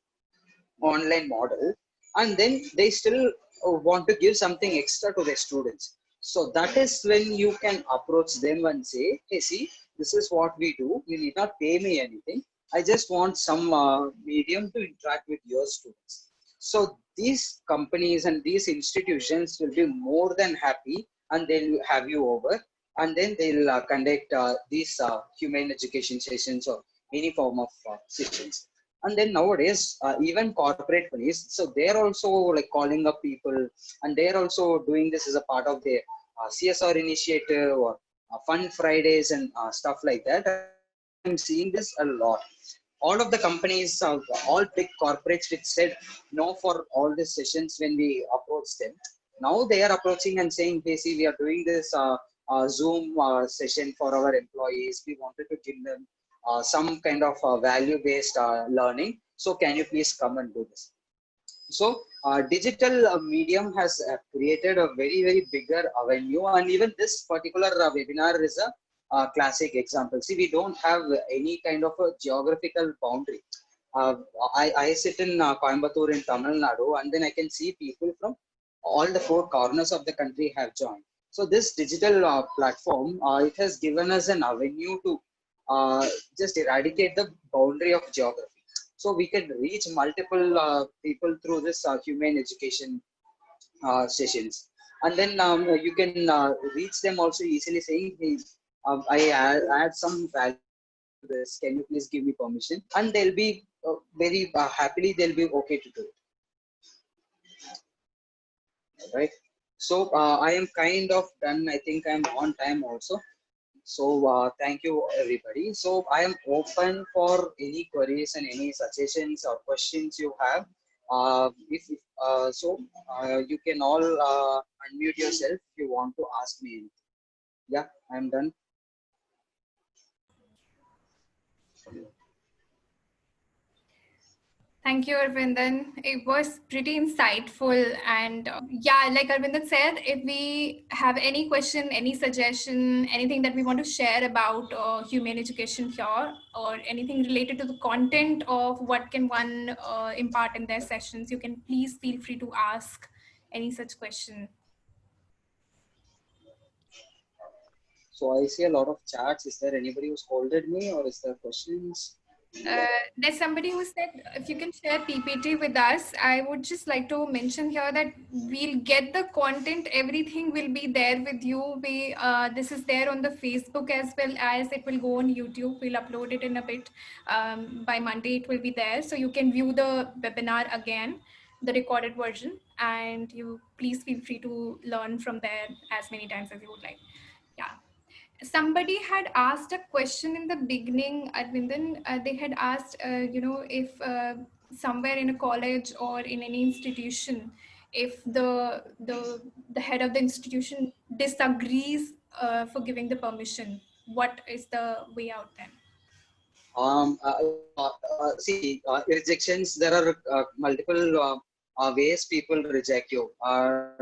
online model, and then they still want to give something extra to their students. So that is when you can approach them and say, hey, see, this is what we do. You need not pay me anything. I just want some medium to interact with your students. So these companies and these institutions will be more than happy, and they'll have you over, and then they'll conduct these humane education sessions or any form of sessions. And then nowadays, even corporate companies, so they're also like calling up people, and they're also doing this as a part of their CSR initiative or Fun Fridays and stuff like that. I'm seeing this a lot. All of the companies, all big corporates, which said no for all these sessions when we approached them. Now they are approaching and saying, hey, see, we are doing this Zoom session for our employees. We wanted to give them some kind of value-based learning. So can you please come and do this? So digital medium has created a very, very bigger avenue. And even this particular webinar is a classic example. See, we don't have any kind of a geographical boundary. I sit in Coimbatore in Tamil Nadu, and then I can see people from all the four corners of the country have joined. So this digital platform, it has given us an avenue to just eradicate the boundary of geography. So we can reach multiple people through this humane education sessions. And then you can reach them also easily saying, hey, I add some value to this. Can you please give me permission? And they'll be very happily, they'll be okay to do it. Right. So I am kind of done. I think I'm on time also. So thank you, everybody. So I am open for any queries and any suggestions or questions you have. If you can all unmute yourself if you want to ask me anything. Yeah, I'm done. Thank you, Arvindan. It was pretty insightful. And yeah, like Arvindan said, if we have any question, any suggestion, anything that we want to share about humane education here, or anything related to the content of what can one impart in their sessions, you can please feel free to ask any such question. So I see a lot of chats. Is there anybody who scolded me, or is there questions? There's somebody who said if you can share PPT with us. I would just like to mention here that we'll get the content, everything will be there with you. This is there on the Facebook as well as it will go on YouTube. We'll upload it in a bit. By Monday it will be there, so you can view the webinar again, the recorded version, and you please feel free to learn from there as many times as you would like. Yeah. Somebody had asked a question in the beginning, Arvindan. They had asked, if somewhere in a college or in any institution, if the head of the institution disagrees for giving the permission, what is the way out then? Rejections. There are multiple ways people reject you.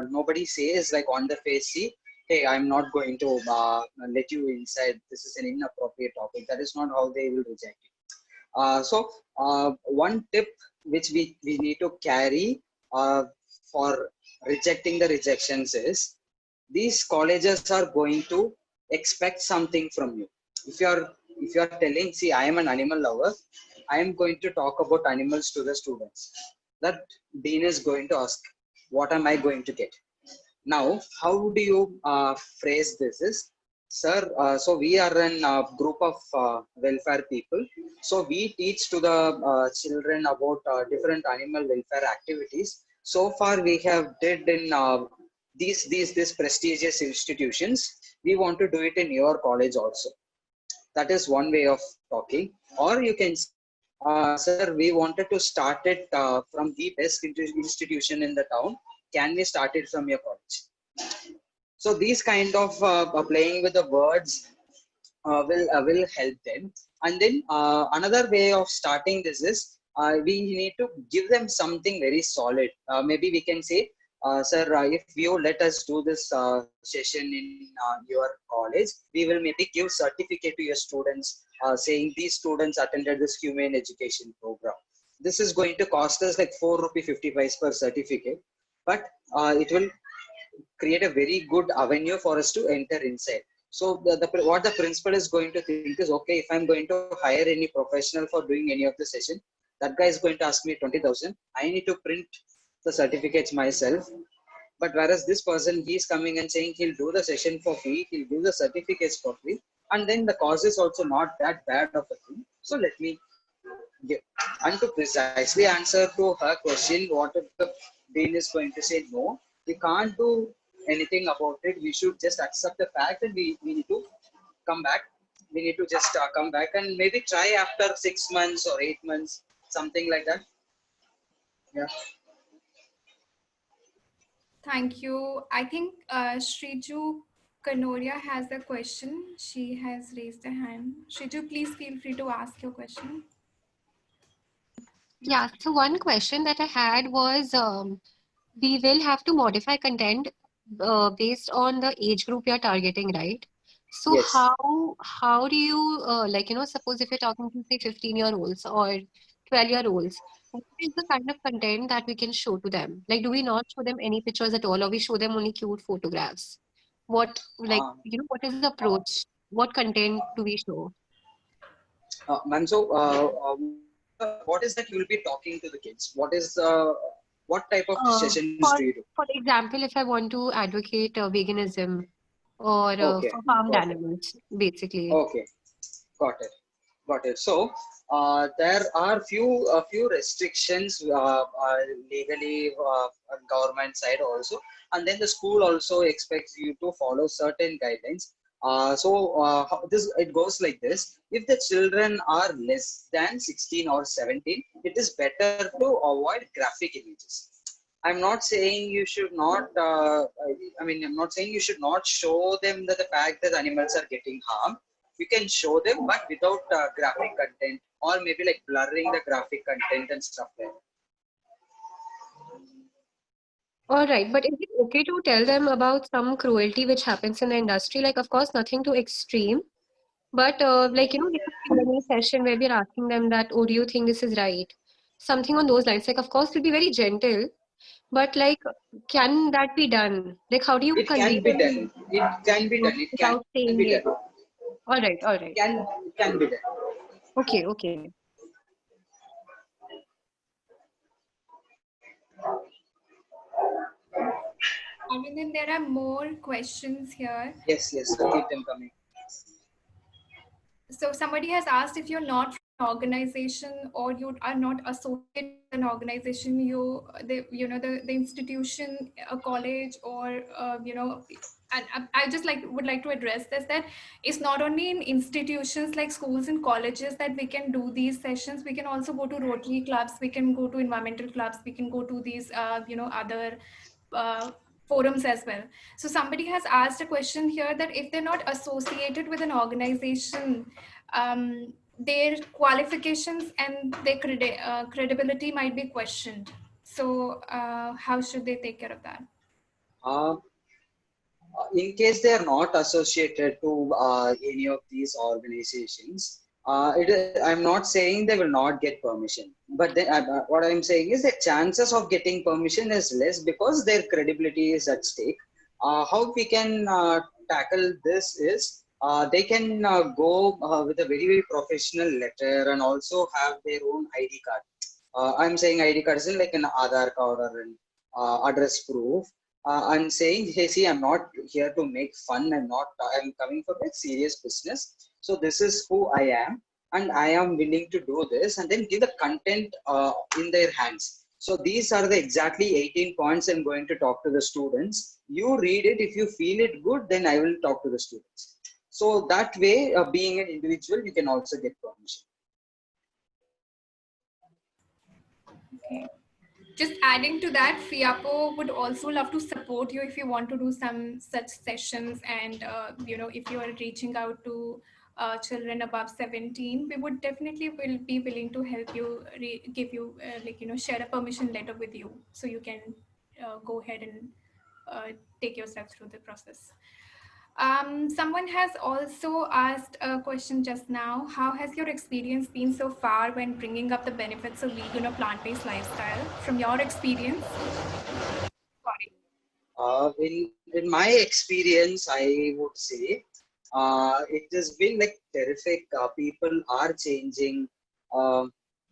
Nobody says like on the face, see, hey, I'm not going to let you inside. This is an inappropriate topic. That is not how they will reject you. One tip which we need to carry for rejecting the rejections is, these colleges are going to expect something from you. If you are telling, see, I am an animal lover, I am going to talk about animals to the students, that dean is going to ask, what am I going to get? Now, how do you phrase this is, sir, so we are a group of welfare people. So we teach to the children about different animal welfare activities. So far we have did in these prestigious institutions. We want to do it in your college also. That is one way of talking. Or you can, sir, we wanted to start it from the best institution in the town. Can we start it from your college? So these kind of playing with the words will help them. And then another way of starting this is we need to give them something very solid. Maybe we can say, sir, if you let us do this session in your college, we will maybe give certificate to your students saying these students attended this humane education program. This is going to cost us like 4 rupee 50 per certificate, but it will create a very good avenue for us to enter inside. So what the principal is going to think is, okay, if I'm going to hire any professional for doing any of the session, that guy is going to ask me 20,000. I need to print the certificates myself. But whereas this person, he's coming and saying he'll do the session for free, he'll do the certificates for free, and then the cost is also not that bad of a thing. So let me give. And to precisely answer to her question, what if the dean is going to say no? We can't do anything about it. We should just accept the fact that we need to come back. We need to just come back and maybe try after 6 months or 8 months, something like that. Yeah. Thank you. I think Shriju Kanoria has a question. She has raised a hand. Shriju, please feel free to ask your question. Yeah, so one question that I had was we will have to modify content based on the age group we are targeting, right? So Yes. how do you suppose if you're talking to say 15-year-olds or 12-year-olds, what is the kind of content that we can show to them? Like, do we not show them any pictures at all, or we show them only cute photographs? What what is the approach? What content do we show? Ma'am, so what is that you will be talking to the kids? What type of sessions do you do? For example, if I want to advocate veganism or Okay, for farmed got it. animals, basically. Okay, got it. Got it. So there are few restrictions legally government side also, and then the school also expects you to follow certain guidelines. This it goes like this: if the children are less than 16 or 17, it is better to avoid graphic images. I'm not saying you should not. I mean, I'm not saying you should not show them that the fact that animals are getting harmed. You can show them, but without graphic content, or maybe like blurring the graphic content and stuff like that. All right, but is it okay to tell them about some cruelty which happens in the industry? Like, of course, nothing too extreme, but there could be any session where we're asking them that, oh, do you think this is right? Something on those lines. Like, of course, we'll be very gentle, but like, can that be done? Like, how do you It convey can be the done. It can be truth done. It can without saying be it? done. All right, all right. It can be done. Okay, okay. I mean, then there are more questions here. Yes, yes. Keep them coming. So somebody has asked if you're not an organization or you are not associated with an organization, the institution, a college, or and I just would like to address this, that it's not only in institutions like schools and colleges that we can do these sessions. We can also go to Rotary clubs, we can go to environmental clubs, we can go to these other uh, forums as well. So somebody has asked a question here that if they're not associated with an organization, their qualifications and their credibility might be questioned. So how should they take care of that? Uh, in case they are not associated to any of these organizations, I'm not saying they will not get permission. But then, what I'm saying is the chances of getting permission is less because their credibility is at stake. How we can tackle this is they can go with a very, very professional letter and also have their own ID card. I'm saying ID card is like an Aadhaar card or an address proof. I'm saying, hey, see, I'm not here to make fun. I'm coming for a serious business. So this is who I am, and I am willing to do this, and then give the content in their hands. So these are the exactly 18 points I'm going to talk to the students. You read it. If you feel it good, then I will talk to the students. So that way, being an individual, you can also get permission. Okay. just adding to that, FIAPO would also love to support you if you want to do some such sessions. And, if you are reaching out to children above 17, we would definitely will be willing to help you, give you, share a permission letter with you so you can go ahead and take yourself through the process. Someone has also asked a question just now. How has your experience been so far when bringing up the benefits of vegan or plant-based lifestyle? From your experience? Sorry. In my experience, I would say it has been like terrific. People are changing.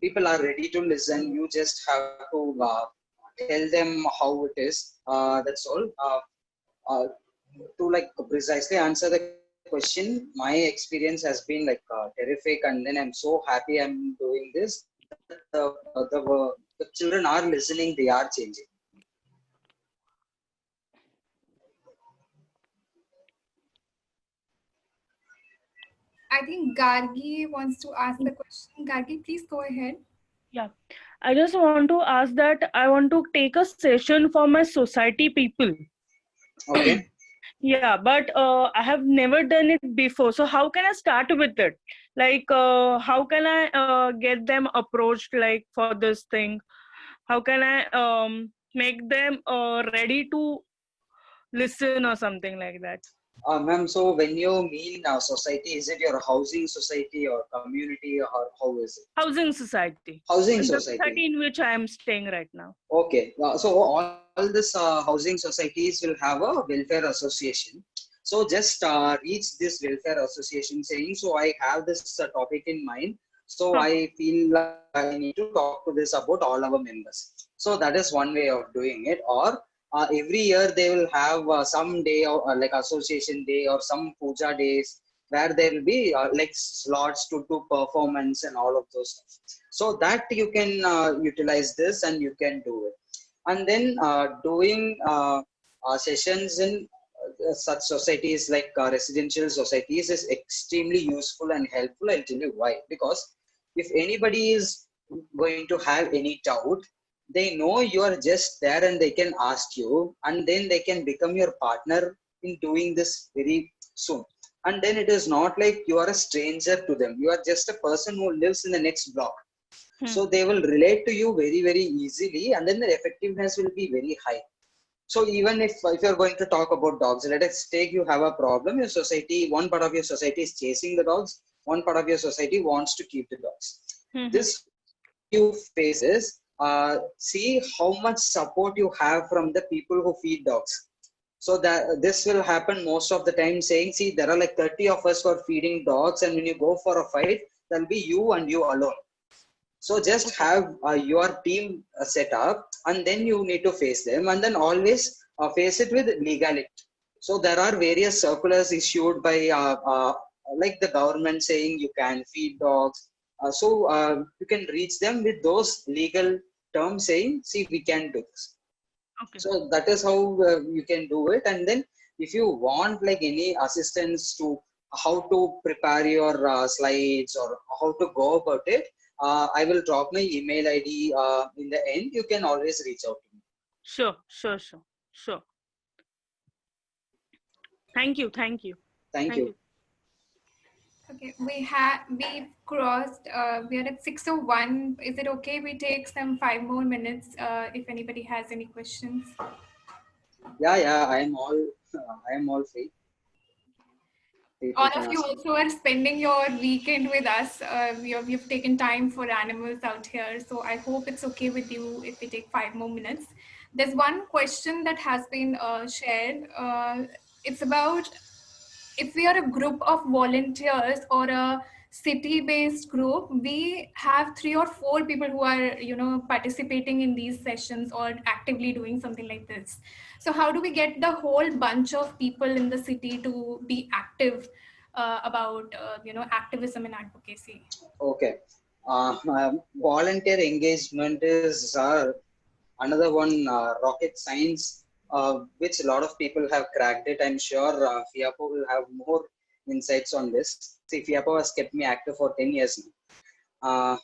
People are ready to listen. You just have to tell them how it is. That's all. To like precisely answer the question, my experience has been like terrific, and then I'm so happy I'm doing this. The children are listening. They are changing. I think Gargi wants to ask the question. Gargi, please go ahead. Yeah, I just want to ask that I want to take a session for my society people. Okay. Yeah, but I have never done it before. So how can I start with it? Like, how can I get them approached like for this thing? How can I make them ready to listen or something like that? Ma'am, so when you mean society, is it your housing society or community, or how is it? Housing society. Housing The society. society in which I am staying right now. Okay. So all this housing societies will have a welfare association. So just reach this welfare association saying, so I have this topic in mind. So I feel like I need to talk to this about all our members. So that is one way of doing it. Or every year they will have some day or like association day or some puja days where there will be like slots to do performance and all of those stuff. So that you can utilize this and you can do it. And then doing sessions in such societies like residential societies is extremely useful and helpful. I'll tell you why. Because if anybody is going to have any doubt, they know you are just there and they can ask you, and then they can become your partner in doing this very soon. And then it is not like you are a stranger to them. You are just a person who lives in the next block. So they will relate to you very, very easily, and then the effectiveness will be very high. So even if you're going to talk about dogs, let us take you have a problem. Your society, one part of your society is chasing the dogs, one part of your society wants to keep the dogs. This you faces, see how much support you have from the people who feed dogs. So that this will happen most of the time, saying, see, there are like 30 of us who are feeding dogs, and when you go for a fight, there'll be you and you alone. So just have your team set up, and then you need to face them, and then always face it with legality. So there are various circulars issued by like the government saying you can feed dogs. So you can reach them with those legal terms saying, see, we can do this. Okay. So that is how you can do it. And then if you want like any assistance to how to prepare your slides or how to go about it, I will drop my email ID in the end. You can always reach out to me. Sure. Thank you. Thank you. Okay, we've crossed. We are at 6:01. Is it okay we take some 5 more minutes if anybody has any questions? Yeah. I am all free. All of you also are spending your weekend with us. You've taken time for animals out here. So I hope it's okay with you if we take 5 more minutes. There's one question that has been shared. It's about if we are a group of volunteers or a city-based group, we have 3 or 4 people who are, participating in these sessions or actively doing something like this. So how do we get the whole bunch of people in the city to be active about, activism and advocacy? Okay. Volunteer engagement is another one, rocket science, which a lot of people have cracked it. I'm sure FIAPO will have more insights on this. See, FIAPO has kept me active for 10 years now.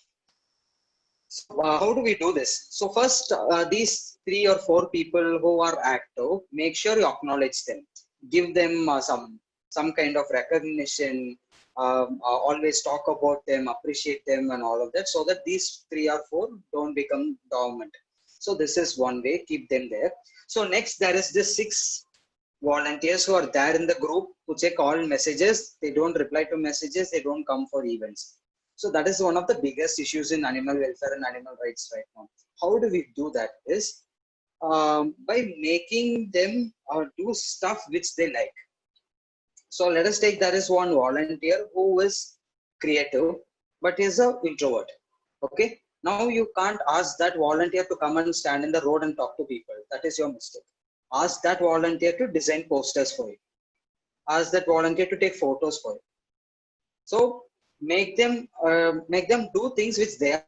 So how do we do this? So first, these 3 or 4 people who are active, make sure you acknowledge them, give them some kind of recognition, always talk about them, appreciate them, and all of that, so that these 3 or 4 don't become dormant. So this is one way, keep them there. So next, there is this 6 volunteers who are there in the group who check all messages. They don't reply to messages. They don't come for events. So that is one of the biggest issues in animal welfare and animal rights right now. How do we do that? Is by making them do stuff which they like. So let us take there is one volunteer who is creative but is an introvert. Okay. Now you can't ask that volunteer to come and stand in the road and talk to people. That is your mistake. Ask that volunteer to design posters for you. Ask that volunteer to take photos for you. So make them do things which they are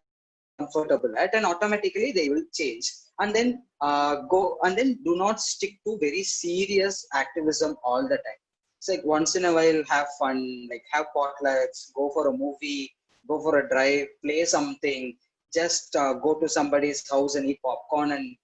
comfortable at, and automatically they will change. And then do not stick to very serious activism all the time. It's like once in a while have fun, like have potlucks, go for a movie, go for a drive, play something, just go to somebody's house and eat popcorn and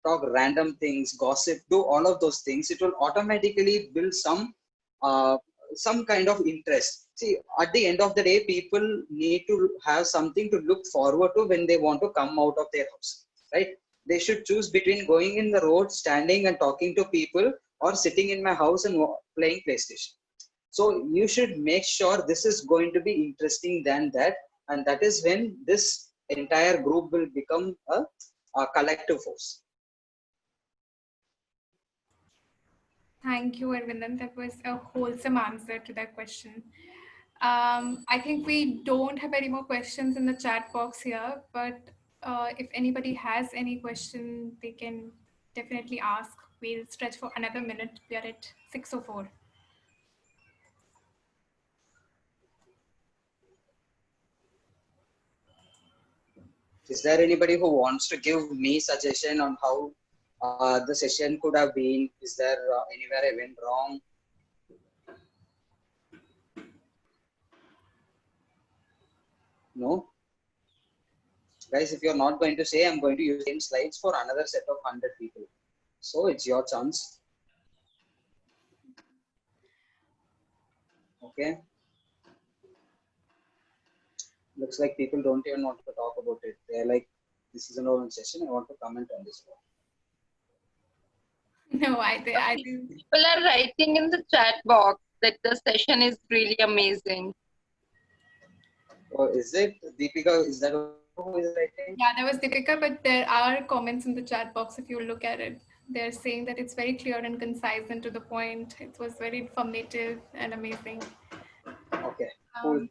talk random things, gossip, do all of those things. It will automatically build some kind of interest. See, at the end of the day, people need to have something to look forward to when they want to come out of their house, right? They should choose between going in the road, standing and talking to people, or sitting in my house and playing PlayStation. So you should make sure this is going to be interesting than that, and that is when this entire group will become a collective force. Thank you, Arvindan. That was a wholesome answer to that question. I think we don't have any more questions in the chat box here, but if anybody has any question, they can definitely ask. We'll stretch for another minute. We are at 6:04. Is there anybody who wants to give me suggestion on how the session could have been? Is there anywhere I went wrong? No? Guys, if you're not going to say, I'm going to use the same slides for another set of 100 people. So it's your chance. Okay. Looks like people don't even want to talk about it. They're like, this is an open session. I want to comment on this one. No, I think People are writing in the chat box that the session is really amazing. Oh, is it Deepika? Is that who is writing? yeah, that was Deepika, but there are comments in the chat box if you look at it. They're saying that it's very clear and concise and to the point. It was very informative and amazing. Okay, cool.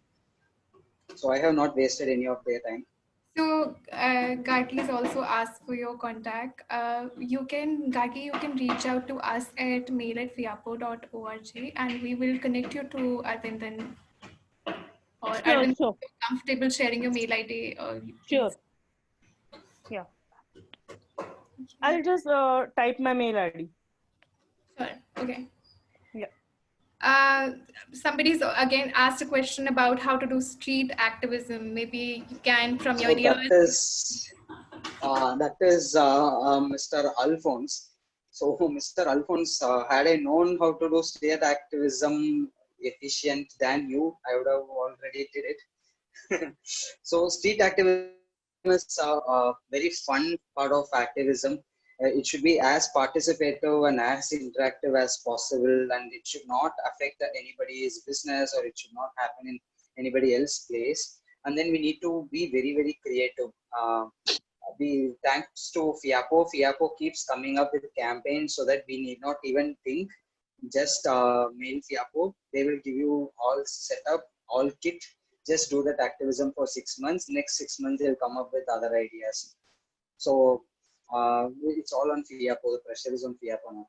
So I have not wasted any of their time. So Gargi has also asked for your contact. Gargi, you can reach out to us at mail@fiapo.org and we will connect you to Arvindan. Or Sure, Arvindan, sure. if you're comfortable sharing your mail ID. Or Sure. Yeah. I'll just type my mail ID. Sure. Okay. Yeah. Somebody's again asked a question about how to do street activism. Maybe you can from your So that is Mr. Alphonse. So Mr. Alphonse, had I known how to do street activism efficient than you, I would have already did it. So street activism is a very fun part of activism. It should be as participative and as interactive as possible, and it should not affect anybody's business, or it should not happen in anybody else's place. And then we need to be very, very creative. Thanks to FIAPO, FIAPO keeps coming up with campaigns so that we need not even think. Just mail FIAPO. They will give you all setup, all kit. Just do that activism for 6 months. Next 6 months, they'll come up with other ideas. So it's all on FIAPO. The pressure is on FIAPO now.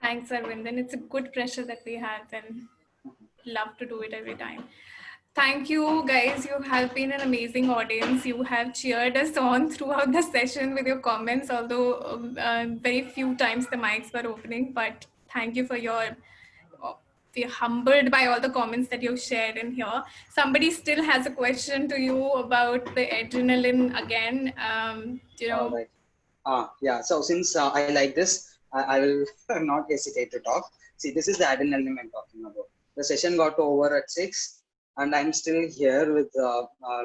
Thanks, Arvindan. It's a good pressure that we have and love to do it every time. Thank you, guys. You have been an amazing audience. You have cheered us on throughout the session with your comments, although very few times the mics were opening. But thank you for your we're humbled by all the comments that you've shared in here. Somebody still has a question to you about the adrenaline again. All right. Yeah. So since I like this, I will not hesitate to talk. See, this is the adrenaline I'm talking about. The session got over at 6, and I'm still here with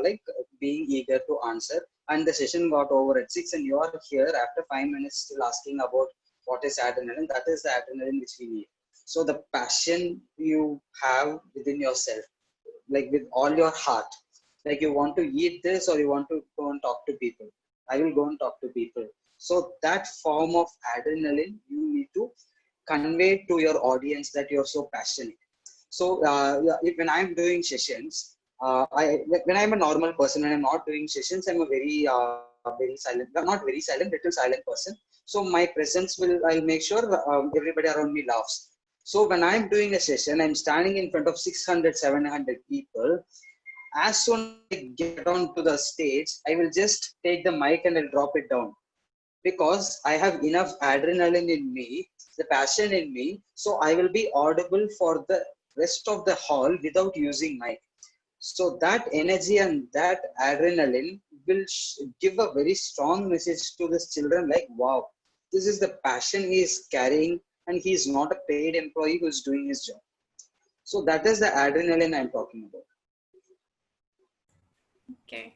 like being eager to answer. And the session got over at 6, and you are here after 5 minutes still asking about what is adrenaline. That is the adrenaline which we need. So the passion you have within yourself, like with all your heart, like you want to eat this or you want to go and talk to people. I will go and talk to people. So that form of adrenaline you need to convey to your audience that you're so passionate. So when I'm doing sessions, when I'm a normal person, when I'm not doing sessions, I'm a very silent, not very silent, little silent person. So my presence I'll make sure everybody around me laughs. So when I'm doing a session, I'm standing in front of 600, 700 people. As soon as I get onto the stage, I will just take the mic and I'll drop it down, because I have enough adrenaline in me, the passion in me, so I will be audible for the rest of the hall without using mic. So that energy and that adrenaline will give a very strong message to the children, like, wow, this is the passion he is carrying, and he is not a paid employee who is doing his job. So that is the adrenaline I'm talking about. Okay.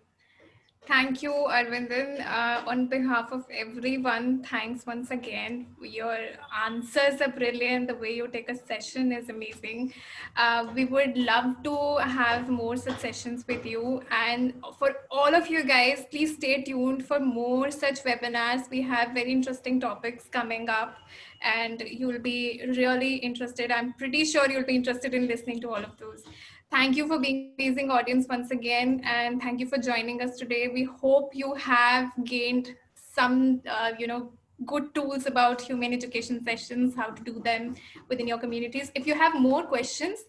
Thank you, Arvindan. On behalf of everyone, thanks once again. Your answers are brilliant. The way you take a session is amazing. We would love to have more such sessions with you. And for all of you guys, please stay tuned for more such webinars. We have very interesting topics coming up, and you'll be really interested. I'm pretty sure you'll be interested in listening to all of those. Thank you for being an amazing audience once again, and thank you for joining us today. We hope you have gained some, good tools about humane education sessions, how to do them within your communities. If you have more questions,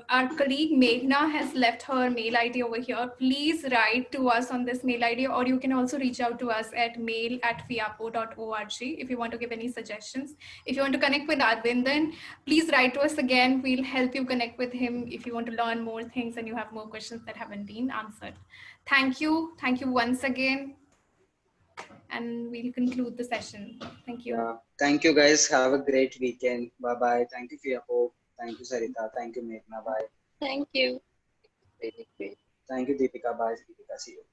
our colleague Meghna has left her mail ID over here. Please write to us on this mail ID, or you can also reach out to us at mail@fiapo.org if you want to give any suggestions. If you want to connect with Arvindan, please write to us again. We'll help you connect with him if you want to learn more things and you have more questions that haven't been answered. Thank you. Thank you once again. And we'll conclude the session. Thank you. Yeah. Thank you, guys. Have a great weekend. Bye-bye. Thank you, Fiapo. Thank you, Sarita. Thank you, Meghna. Bye. Thank you. Really great. Thank you, Deepika. Bye, Deepika. See you.